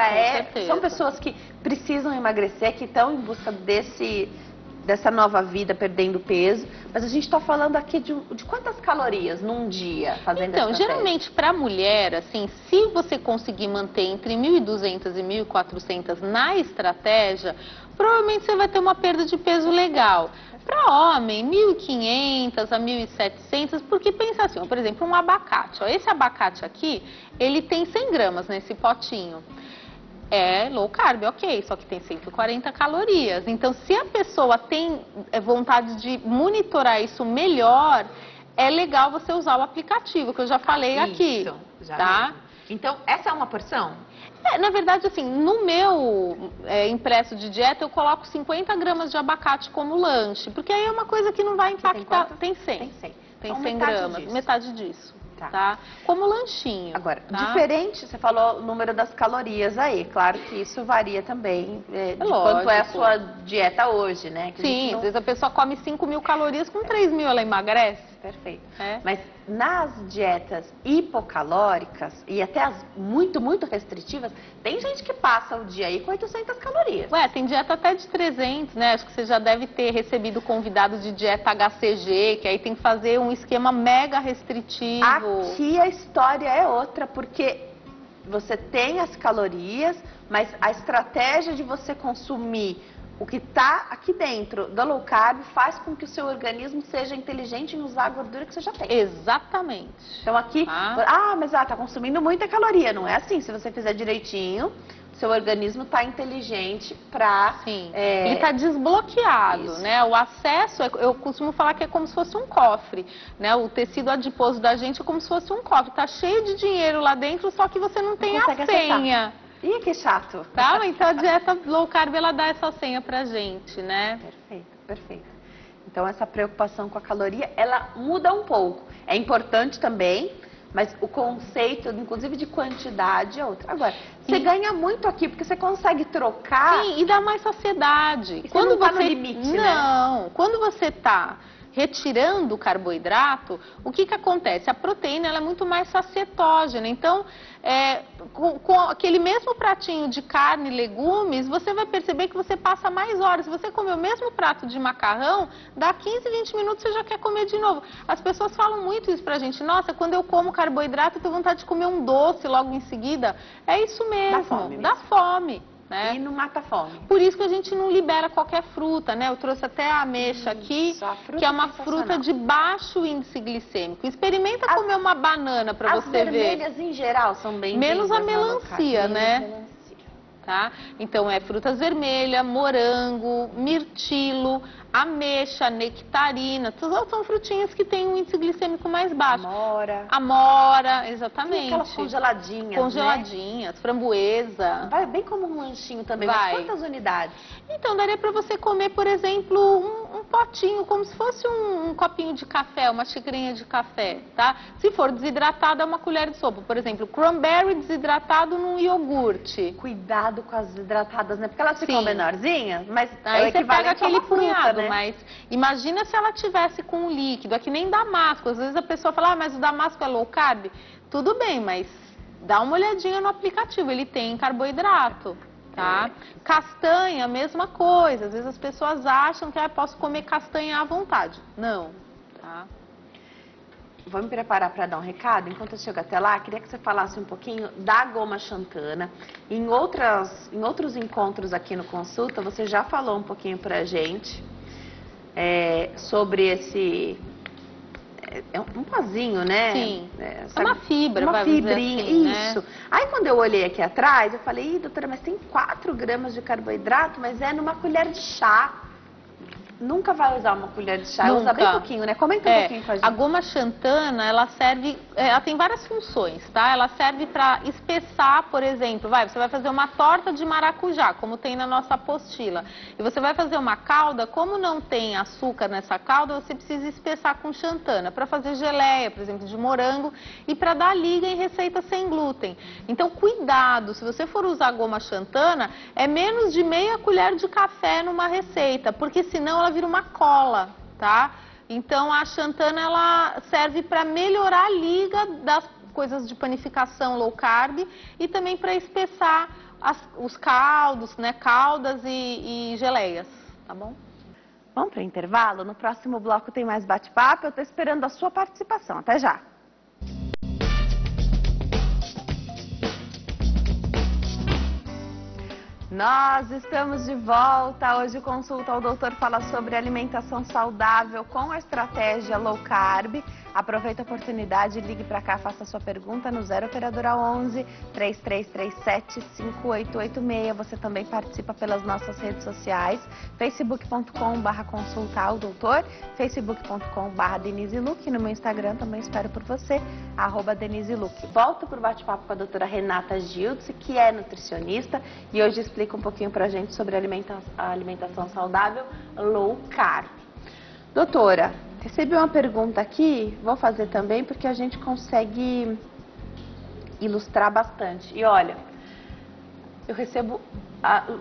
são pessoas que precisam emagrecer, que estão em busca dessa nova vida, perdendo peso. Mas a gente está falando aqui de quantas calorias num dia fazendo Então, geralmente para mulher, assim, se você conseguir manter entre 1.200 e 1.400 na estratégia, provavelmente você vai ter uma perda de peso legal. Para homem, 1.500 a 1.700, porque pensa assim, por exemplo, um abacate. Esse abacate aqui, ele tem 100 gramas nesse potinho. É low carb, ok, só que tem 140 calorias. Então, se a pessoa tem vontade de monitorar isso melhor, é legal você usar o aplicativo, que eu já falei aqui, tá? Então, essa é uma porção? Na verdade, assim, no meu impresso de dieta, eu coloco 50 gramas de abacate como lanche, porque aí é uma coisa que não vai impactar. Tem 100. Tem 100. Tem então, 100 gramas, metade disso. Tá? Como lanchinho. Agora, diferente, você falou o número das calorias aí. Claro que isso varia também de quanto é a sua dieta hoje, né? Que sim, às vezes a pessoa come 5.000 calorias, com 3.000 ela emagrece. Perfeito. Mas nas dietas hipocalóricas e até as muito restritivas, tem gente que passa o dia aí com 800 calorias. Tem dieta até de 300, né? Acho que você já deve ter recebido convidado de dieta HCG, que aí tem que fazer um esquema mega restritivo. Aqui a história é outra, porque você tem as calorias, mas a estratégia de você consumir o que está aqui dentro da low carb faz com que o seu organismo seja inteligente em usar a gordura que você já tem. Exatamente. Então aqui, mas tá consumindo muita caloria. Não é assim, se você fizer direitinho, o seu organismo está inteligente para... ele está desbloqueado, né? O acesso, eu costumo falar que é como se fosse um cofre, né? O tecido adiposo da gente é como se fosse um cofre. Está cheio de dinheiro lá dentro, só que você não tem a senha. Ih, que chato. Tá? Então a dieta low carb, ela dá essa senha pra gente, né? Perfeito. Então essa preocupação com a caloria, ela muda um pouco. É importante também, mas o conceito, inclusive de quantidade, é outro. Agora, você ganha muito aqui, porque você consegue trocar... Sim, e dá mais saciedade. E quando você... no limite, Não, quando você tá retirando o carboidrato, o que acontece? A proteína ela é muito mais sacietógena. Então, com aquele mesmo pratinho de carne e legumes, você vai perceber que você passa mais horas. Se você comer o mesmo prato de macarrão, dá 15, 20 minutos você já quer comer de novo. As pessoas falam muito isso pra gente. Nossa, quando eu como carboidrato, eu tenho vontade de comer um doce logo em seguida. É isso mesmo, dá fome. Né? E não mata a fome. Por isso que a gente não libera qualquer fruta, né? Eu trouxe até a ameixa aqui, que é uma fruta de baixo índice glicêmico. Experimenta comer uma banana para você ver. As vermelhas em geral são bem... Menos a melancia, né? Tá? Então é frutas vermelhas, morango, mirtilo, ameixa, nectarina, são frutinhas que têm um índice glicêmico mais baixo. Amora, exatamente. E aquelas congeladinhas, Congeladinhas, framboesa. Vai bem como um lanchinho também, mas quantas unidades? Então, daria para você comer, por exemplo, um potinho, como se fosse um copinho de café, uma xicrinha de café, tá? Se for desidratado, é uma colher de sopa. Por exemplo, cranberry desidratado num iogurte. Cuidado com as desidratadas, né? Porque elas ficam menorzinhas, mas aí você pega aquele punhado, né? Mas imagina se ela tivesse com um líquido, é que nem damasco. Às vezes a pessoa fala, mas o damasco é low carb. Tudo bem, mas dá uma olhadinha no aplicativo, ele tem carboidrato. Tá? Castanha, mesma coisa. Às vezes as pessoas acham que posso comer castanha à vontade. Não, tá? Vou me preparar para dar um recado. Enquanto eu chego até lá, queria que você falasse um pouquinho da goma xantana. Em outros encontros aqui no Consulta, você já falou um pouquinho pra gente sobre esse... É um pozinho, né? Sim, é uma fibra, uma fibrinha, assim, isso. Né? Aí quando eu olhei aqui atrás, eu falei, doutora, mas tem 4 gramas de carboidrato, mas é numa colher de chá. nunca vai usar uma colher de chá, Nunca. usa bem pouquinho, né? Comenta um pouquinho com a gente. A goma xantana, ela serve, ela tem várias funções, tá? Ela serve para espessar, por exemplo, você vai fazer uma torta de maracujá, como tem na nossa apostila. E você vai fazer uma calda, como não tem açúcar nessa calda, você precisa espessar com xantana, para fazer geleia, por exemplo, de morango, e para dar liga em receitas sem glúten. Então, cuidado, se você for usar goma xantana, é menos de meia colher de café numa receita, porque senão ela vira uma cola, tá? Então a xantana ela serve para melhorar a liga das coisas de panificação low carb e também para espessar os caldos, né? Caldas e geleias, tá bom? Vamos para o intervalo? No próximo bloco tem mais bate-papo. Eu estou esperando a sua participação. Até já! Nós estamos de volta. Hoje o Consulta ao Doutor fala sobre alimentação saudável com a estratégia low carb. Aproveita a oportunidade, ligue para cá, faça a sua pergunta no 0 operadora 11 3337 5886. Você também participa pelas nossas redes sociais, facebook.com/consulta ao doutor, facebook.com/Denise Luque. No meu Instagram também espero por você, @Denise Luque. Volto para o bate-papo com a doutora Renata Gildes, que é nutricionista e hoje explica um pouquinho para a gente sobre a alimentação saudável low carb. Doutora, recebi uma pergunta aqui, vou fazer também porque a gente consegue ilustrar bastante. E olha, eu recebo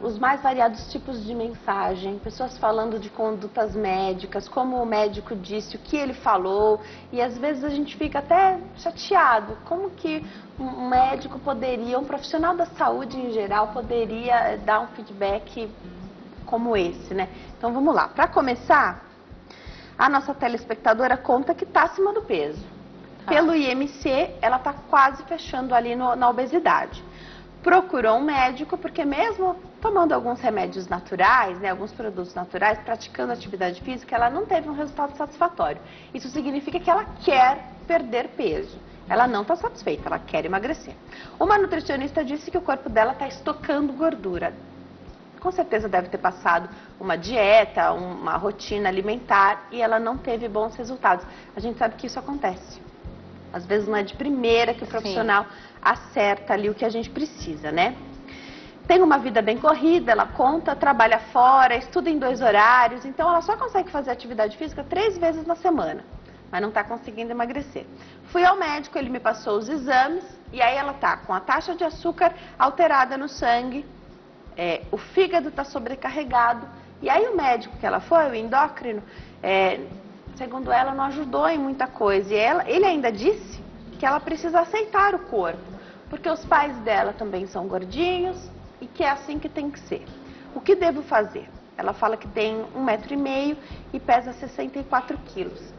os mais variados tipos de mensagem, pessoas falando de condutas médicas, como o médico disse, o que ele falou, e às vezes a gente fica até chateado, como que um médico poderia, um profissional da saúde em geral, poderia dar um feedback como esse, né? Então vamos lá, para começar, a nossa telespectadora conta que está acima do peso. Pelo IMC, ela está quase fechando ali na obesidade. Procurou um médico, porque mesmo tomando alguns remédios naturais, né, alguns produtos naturais, praticando atividade física, ela não teve um resultado satisfatório. Isso significa que ela quer perder peso. Ela não está satisfeita, ela quer emagrecer. Uma nutricionista disse que o corpo dela está estocando gordura. Com certeza deve ter passado uma dieta, uma rotina alimentar e ela não teve bons resultados. A gente sabe que isso acontece. Às vezes não é de primeira que o profissional acerta ali o que a gente precisa, né? Tem uma vida bem corrida, ela conta, trabalha fora, estuda em 2 horários, então ela só consegue fazer atividade física 3 vezes na semana, mas não está conseguindo emagrecer. Fui ao médico, ele me passou os exames e aí ela está com a taxa de açúcar alterada no sangue, o fígado está sobrecarregado, e aí o médico que ela foi, o endócrino, segundo ela, não ajudou em muita coisa. E ele ainda disse que ela precisa aceitar o corpo, porque os pais dela também são gordinhos e que é assim que tem que ser. O que devo fazer? Ela fala que tem 1,5 m e pesa 64 quilos.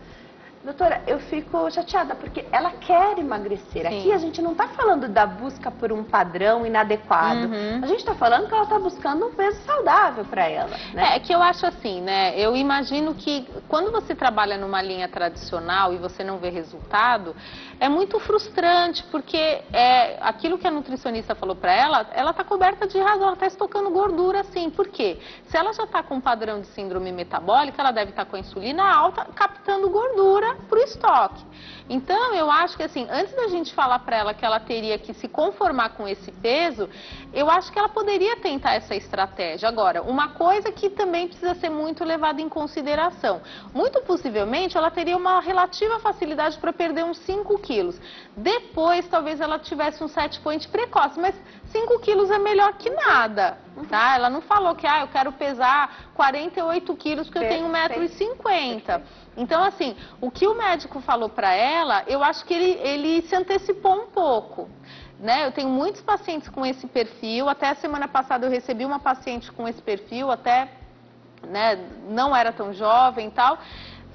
Doutora, eu fico chateada porque ela quer emagrecer. Sim. Aqui a gente não está falando da busca por um padrão inadequado. A gente está falando que ela está buscando um peso saudável para ela, né? É que eu acho assim, né? Eu imagino que quando você trabalha numa linha tradicional e você não vê resultado, é muito frustrante, porque aquilo que a nutricionista falou para ela está coberta de razão, ela está estocando gordura assim. Por quê? Se ela já está com um padrão de síndrome metabólica, ela deve estar com a insulina alta, captando gordura para o estoque. Então, eu acho que assim, antes da gente falar para ela que ela teria que se conformar com esse peso, eu acho que ela poderia tentar essa estratégia. Agora, uma coisa que também precisa ser muito levada em consideração, muito possivelmente ela teria uma relativa facilidade para perder uns 5 quilos. Depois, talvez ela tivesse um set point precoce, mas 5 quilos é melhor que nada, tá? Ela não falou que, eu quero pesar 48 quilos porque eu tenho 1,50 m. Então, assim, o que o médico falou para ela, eu acho que ele se antecipou um pouco, né? Eu tenho muitos pacientes com esse perfil, até a semana passada eu recebi uma paciente com esse perfil, até, né, não era tão jovem e tal,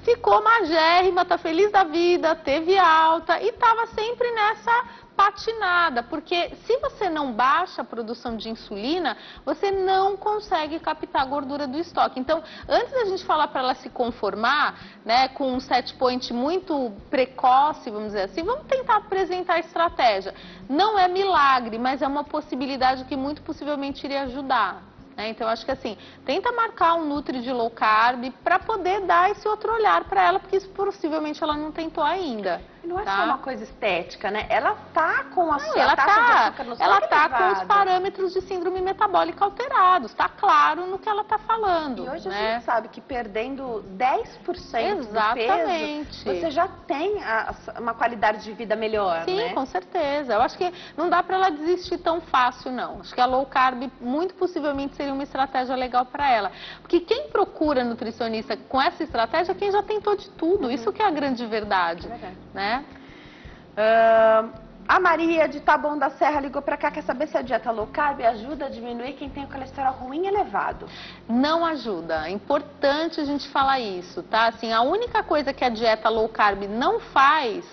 ficou magérrima, tá feliz da vida, teve alta e tava sempre nessa patinada, porque se você não baixa a produção de insulina, você não consegue captar a gordura do estoque. Então, antes da gente falar para ela se conformar, né, com um set point muito precoce, vamos dizer assim, vamos tentar apresentar a estratégia. Não é milagre, mas é uma possibilidade que muito possivelmente iria ajudar. Então, eu acho que assim, tenta marcar um Nutri de low carb para poder dar esse outro olhar para ela, porque isso possivelmente ela não tentou ainda. Não é tá? só uma coisa estética, né? Ela tá com a Não, sua taxa de açúcar no sangue ela tá com os elevada. parâmetros de síndrome metabólica alterados, tá claro no que ela tá falando. E hoje a né? gente sabe que perdendo 10% Exatamente. do peso, você já tem uma qualidade de vida melhor, Sim, né? com certeza. Eu acho que não dá para ela desistir tão fácil, não. Acho que a low carb, muito possivelmente, seria uma estratégia legal para ela. Porque quem procura nutricionista com essa estratégia é quem já tentou de tudo. Isso que é a grande verdade. Né? A Maria de Taboão da Serra ligou para cá, quer saber se a dieta low carb ajuda a diminuir quem tem o colesterol ruim elevado. Não ajuda. É importante a gente falar isso, tá? Assim, a única coisa que a dieta low carb não faz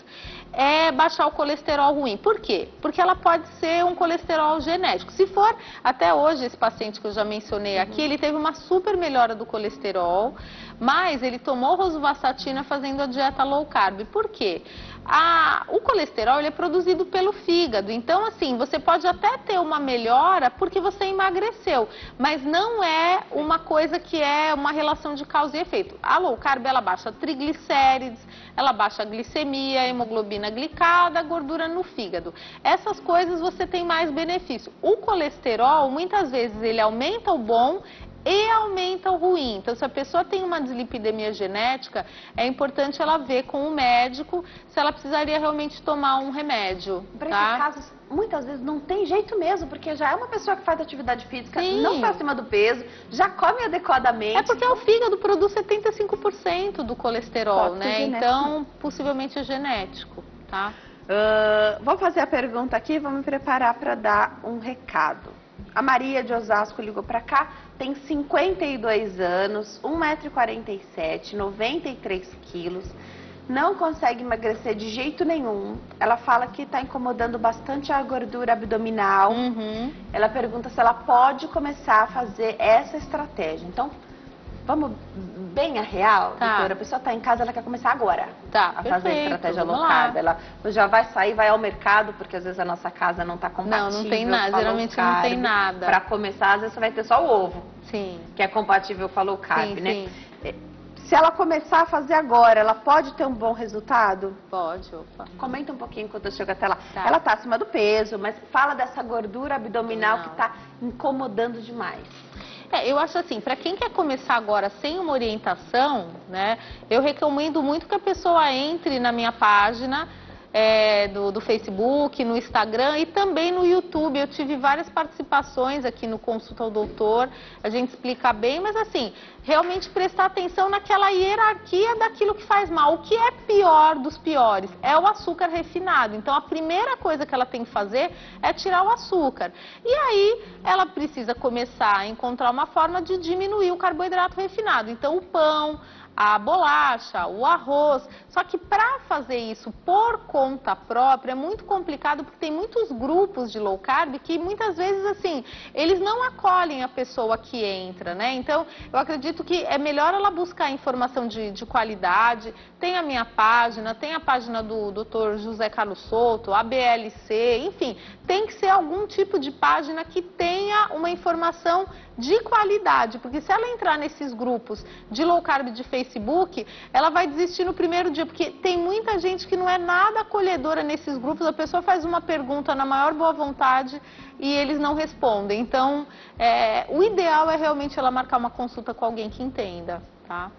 é baixar o colesterol ruim. Por quê? Porque ela pode ser um colesterol genético. Se for, até hoje, esse paciente que eu já mencionei aqui, ele teve uma super melhora do colesterol, mas ele tomou rosuvastatina fazendo a dieta low carb. Por quê? O colesterol ele é produzido pelo fígado, então assim, você pode até ter uma melhora porque você emagreceu, mas não é uma coisa que é uma relação de causa e efeito. A low carb ela baixa triglicérides, ela baixa a glicemia, a hemoglobina glicada, a gordura no fígado. Essas coisas você tem mais benefício. O colesterol, muitas vezes ele aumenta o bom e aumenta o ruim. Então, se a pessoa tem uma dislipidemia genética, é importante ela ver com o médico se ela precisaria realmente tomar um remédio. Para tá? esses casos, muitas vezes não tem jeito mesmo, porque já é uma pessoa que faz atividade física, Sim. não está acima do peso, já come adequadamente. É porque o fígado produz 75% do colesterol, Pode ser né? genético. Então, possivelmente é genético, tá? Vou fazer a pergunta aqui e vou me preparar para dar um recado. A Maria de Osasco ligou para cá, tem 52 anos, 1,47 m, 93 quilos, não consegue emagrecer de jeito nenhum. Ela fala que está incomodando bastante a gordura abdominal. Ela pergunta se ela pode começar a fazer essa estratégia. Então, vamos bem a real, doutora? A pessoa está em casa, ela quer começar agora a fazer a estratégia low carb. Ela já vai sair, vai ao mercado, porque às vezes a nossa casa não está compatível. Não tem nada, com a low geralmente carb. não tem nada. Para começar, às vezes você vai ter só o ovo, Sim. que é compatível com a low carb, Sim, né? sim. Se ela começar a fazer agora, ela pode ter um bom resultado? Pode, opa. Comenta um pouquinho enquanto eu chego até lá. Tá. Ela está acima do peso, mas fala dessa gordura abdominal que está incomodando demais. Eu acho assim, para quem quer começar agora sem uma orientação, né, eu recomendo muito que a pessoa entre na minha página do Facebook, no Instagram e também no YouTube. Eu tive várias participações aqui no Consulta ao Doutor, a gente explica bem, mas assim, realmente prestar atenção naquela hierarquia daquilo que faz mal. O que é pior dos piores é o açúcar refinado. Então, a primeira coisa que ela tem que fazer é tirar o açúcar. E aí, ela precisa começar a encontrar uma forma de diminuir o carboidrato refinado. Então, o pão, a bolacha, o arroz. Só que para fazer isso por conta própria é muito complicado, porque tem muitos grupos de low carb que muitas vezes, assim, eles não acolhem a pessoa que entra, né? Então, eu acredito que é melhor ela buscar informação de qualidade. Tem a minha página, tem a página do Dr. José Carlos Souto, a BLC, enfim, tem que ser algum tipo de página que tenha uma informação de qualidade, porque se ela entrar nesses grupos de low carb de Facebook, ela vai desistir no primeiro dia, porque tem muita gente que não é nada acolhedora nesses grupos, a pessoa faz uma pergunta na maior boa vontade e eles não respondem. Então, o ideal é realmente ela marcar uma consulta com alguém que entenda, tá?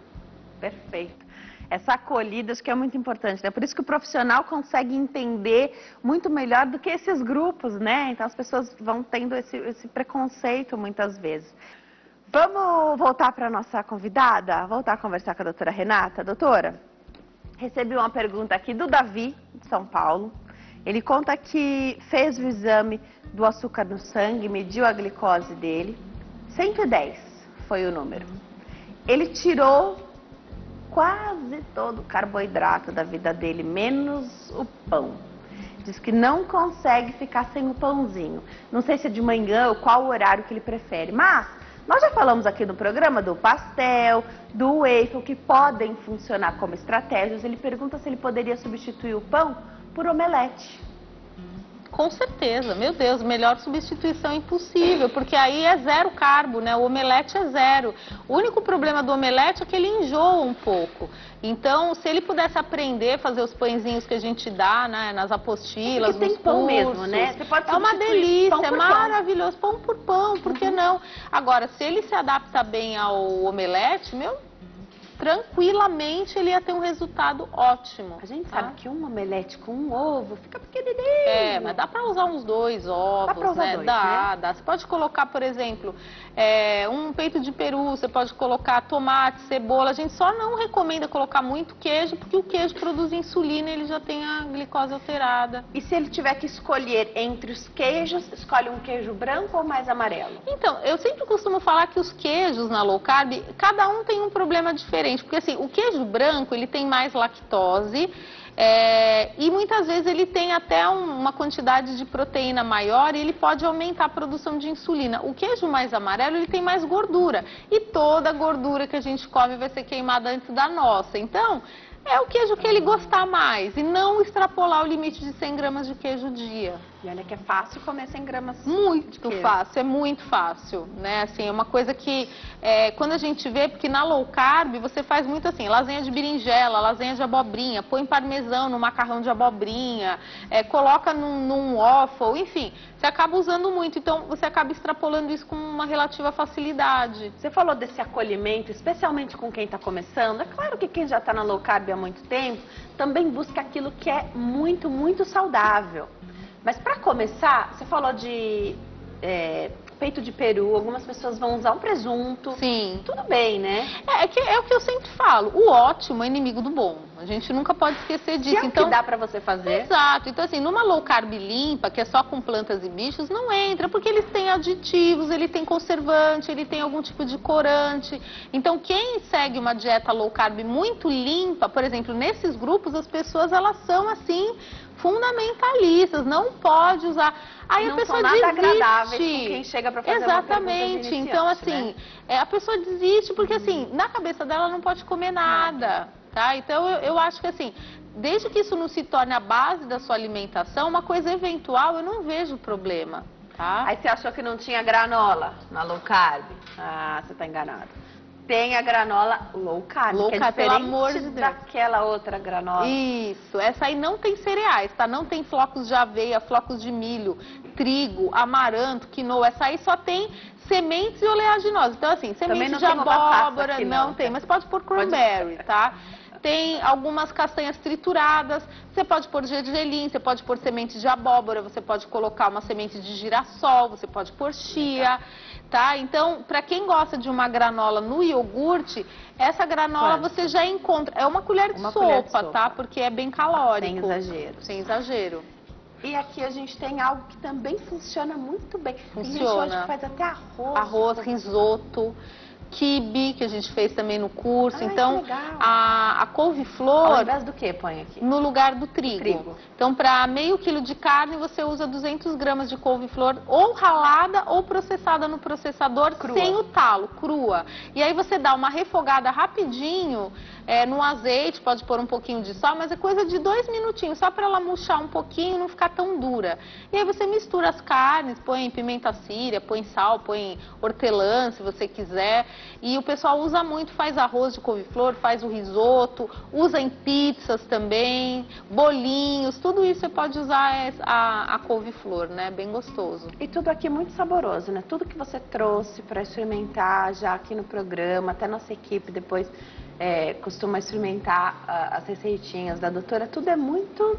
Perfeito. Essa acolhida acho que é muito importante, né? Por isso que o profissional consegue entender muito melhor do que esses grupos, né? Então as pessoas vão tendo esse preconceito muitas vezes. Vamos voltar para a nossa convidada? Voltar a conversar com a doutora Renata? Doutora, recebi uma pergunta aqui do Davi, de São Paulo. Ele conta que fez o exame do açúcar no sangue, mediu a glicose dele. 110 foi o número. Ele tirou quase todo o carboidrato da vida dele, menos o pão. Diz que não consegue ficar sem o pãozinho. Não sei se é de manhã ou qual horário que ele prefere, mas nós já falamos aqui no programa do pastel, do waffle, que podem funcionar como estratégias. Ele pergunta se ele poderia substituir o pão por omelete. Com certeza, meu Deus, melhor substituição impossível, porque aí é zero carbo, né? O omelete é zero. O único problema do omelete é que ele enjoa um pouco. Então, se ele pudesse aprender a fazer os pãezinhos que a gente dá, né, nas apostilas, nos cursos... pão mesmo, né? Você pode é uma delícia, é maravilhoso, pão por pão, por que não? Agora, se ele se adapta bem ao omelete, tranquilamente ele ia ter um resultado ótimo. A gente sabe que um omelete com um ovo fica pequenininho. Mas dá pra usar uns 2 ovos, dá pra usar né? dois, Dá. né? Você pode colocar, por exemplo, um peito de peru, você pode colocar tomate, cebola. A gente só não recomenda colocar muito queijo, porque o queijo produz insulina e ele já tem a glicose alterada. E se ele tiver que escolher entre os queijos, escolhe um queijo branco ou mais amarelo? Então, eu sempre costumo falar que os queijos na low carb, cada um tem um problema diferente. Porque assim, o queijo branco, ele tem mais lactose e muitas vezes ele tem até uma quantidade de proteína maior e ele pode aumentar a produção de insulina. O queijo mais amarelo, ele tem mais gordura e toda a gordura que a gente come vai ser queimada antes da nossa. Então, é o queijo que ele gostar mais e não extrapolar o limite de 100 gramas de queijo dia. E olha que é fácil comer 100 gramas muito fácil, é muito fácil, né? Assim, é uma coisa que quando a gente vê, porque na low carb você faz muito assim, lasanha de berinjela, lasanha de abobrinha, põe parmesão no macarrão de abobrinha, coloca num waffle, enfim, você acaba usando muito, então você acaba extrapolando isso com uma relativa facilidade. Você falou desse acolhimento, especialmente com quem está começando. É claro que quem já está na low carb há muito tempo também busca aquilo que é muito, muito saudável. Mas para começar, você falou de peito de peru, algumas pessoas vão usar um presunto. Sim. Tudo bem, né? É o que eu sempre falo, o ótimo é inimigo do bom. A gente nunca pode esquecer disso. Se é então, o que dá para você fazer. Exato. Então assim, numa low carb limpa, que é só com plantas e bichos, não entra, porque eles têm aditivos, ele tem conservante, ele tem algum tipo de corante. Então quem segue uma dieta low carb muito limpa, por exemplo, nesses grupos as pessoas elas são assim fundamentalistas, não pode usar. Aí não a pessoa são nada desiste. agradáveis com quem chega para fazer Exatamente. Uma então assim, né? A pessoa desiste porque assim, na cabeça dela não pode comer nada, tá? Então eu acho que assim, desde que isso não se torne a base da sua alimentação, uma coisa eventual, eu não vejo problema, tá? Aí você achou que não tinha granola na low carb? Ah, você tá enganado. Tem a granola low carb, low que é carb, diferente pelo amor de Deus. daquela outra granola. Isso, essa aí não tem cereais, tá? Não tem flocos de aveia, flocos de milho, trigo, amaranto, quinoa. Essa aí só tem sementes e oleaginosas. Então assim, sementes de abóbora, aqui, não tem, mas pode pôr cranberry, tá? Tem algumas castanhas trituradas, você pode pôr gergelim, você pode pôr sementes de abóbora, você pode colocar uma semente de girassol, você pode pôr chia, tá? Então, para quem gosta de uma granola no iogurte, essa granola você já encontra, é uma colher de sopa, tá? Porque é bem calórico. Sem exagero. Sem exagero. E aqui a gente tem algo que também funciona muito bem. Funciona. Tem gente que faz até arroz. Arroz, risoto. Quibe, que a gente fez também no curso. Então, a couve-flor... Ao invés do que põe aqui? No lugar do trigo. Então, para meio quilo de carne, você usa 200 gramas de couve-flor ou ralada ou processada no processador, sem o talo, crua. E aí você dá uma refogada rapidinho no azeite, pode pôr um pouquinho de sal, mas é coisa de 2 minutinhos, só para ela murchar um pouquinho e não ficar tão dura. E aí você mistura as carnes, põe pimenta síria, põe sal, põe hortelã, se você quiser. E o pessoal usa muito, faz arroz de couve-flor, faz o risoto, usa em pizzas também, bolinhos, tudo isso você pode usar a couve-flor, né? Bem gostoso. E tudo aqui muito saboroso, né? Tudo que você trouxe para experimentar já aqui no programa, até nossa equipe depois costuma experimentar as receitinhas da doutora, tudo é muito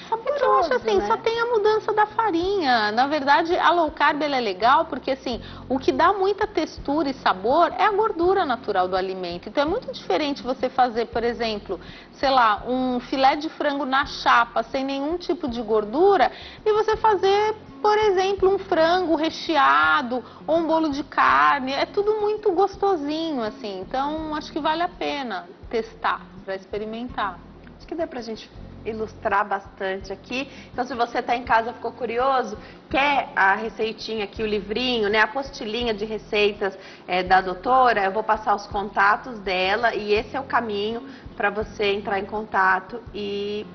saboroso, eu acho assim, só tem a mudança da farinha. Na verdade, a low carb ela é legal porque assim, o que dá muita textura e sabor é a gordura natural do alimento. Então é muito diferente você fazer, por exemplo, sei lá, um filé de frango na chapa sem nenhum tipo de gordura e você fazer, por exemplo, um frango recheado ou um bolo de carne. É tudo muito gostosinho, assim. Então, acho que vale a pena testar, para experimentar. Acho que dá pra gente ilustrar bastante aqui. Então, se você está em casa, ficou curioso, quer a receitinha aqui, o livrinho, né, a apostilinha de receitas da doutora, eu vou passar os contatos dela e esse é o caminho para você entrar em contato e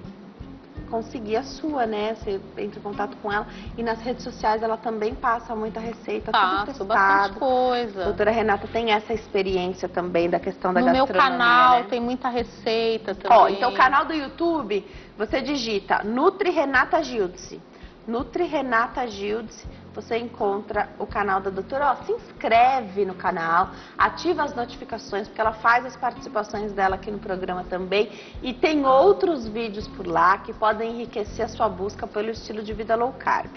conseguir a sua, né? Você entra em contato com ela e nas redes sociais ela também passa muita receita, tudo testado. Bastante coisa. A doutora Renata tem essa experiência também da questão da no gastronomia, meu canal, né? Tem muita receita também. Ó, então o canal do YouTube, você digita Nutri Renata Gildice. Nutri Renata Gildice, você encontra o canal da doutora. Ó, se inscreve no canal, ativa as notificações, porque ela faz as participações dela aqui no programa também. E tem outros vídeos por lá que podem enriquecer a sua busca pelo estilo de vida low carb.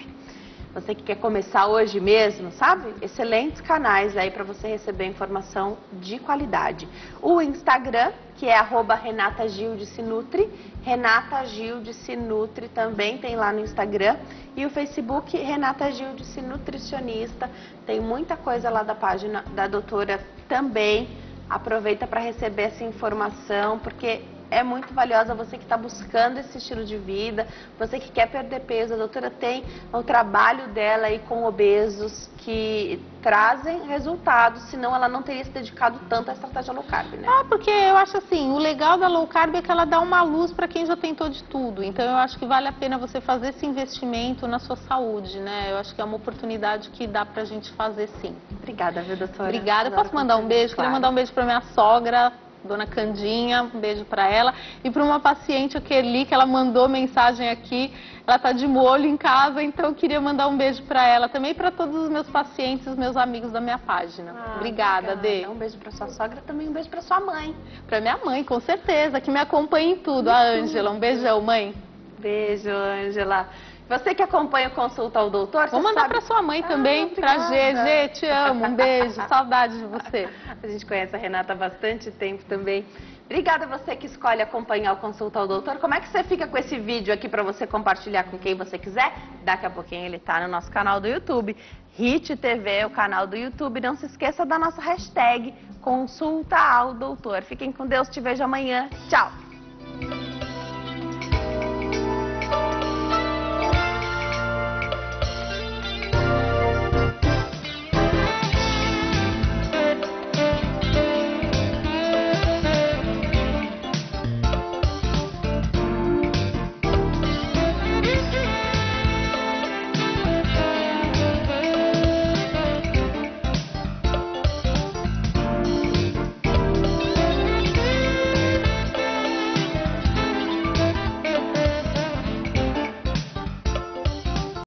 Você que quer começar hoje mesmo, sabe? Excelentes canais aí para você receber informação de qualidade. O Instagram, que é @RenataGildiceNutri, Renata Gildice Nutri também tem lá no Instagram. E o Facebook, Renata Gildice Nutricionista. Tem muita coisa lá da página da doutora também. Aproveita para receber essa informação, porque é muito valiosa. Você que está buscando esse estilo de vida, você que quer perder peso. A doutora tem o trabalho dela aí com obesos que trazem resultados, senão ela não teria se dedicado tanto à estratégia low carb, né? Porque eu acho assim, o legal da low carb é que ela dá uma luz para quem já tentou de tudo. Então eu acho que vale a pena você fazer esse investimento na sua saúde, né? Eu acho que é uma oportunidade que dá pra gente fazer sim. Obrigada, viu, doutora? Obrigada. Posso mandar um beijo? Claro. Queria mandar um beijo pra minha sogra, Dona Candinha, um beijo para ela. E para uma paciente, a Kerli, que ela mandou mensagem aqui, ela tá de molho em casa, então eu queria mandar um beijo para ela. Também para todos os meus pacientes, os meus amigos da minha página. Obrigada, Dê. Um beijo para sua sogra, também um beijo para sua mãe. Para minha mãe, com certeza, que me acompanha em tudo. A Ângela, um beijão, mãe. Beijo, Ângela. Você que acompanha o Consulta ao Doutor, vou mandar para sua mãe também, para Gê, te amo, um beijo, saudade de você. A gente conhece a Renata há bastante tempo também. Obrigada a você que escolhe acompanhar o Consulta ao Doutor. Como é que você fica com esse vídeo aqui para você compartilhar com quem você quiser? Daqui a pouquinho ele tá no nosso canal do YouTube. Hit TV é o canal do YouTube. Não se esqueça da nossa hashtag Consulta ao Doutor. Fiquem com Deus, te vejo amanhã. Tchau!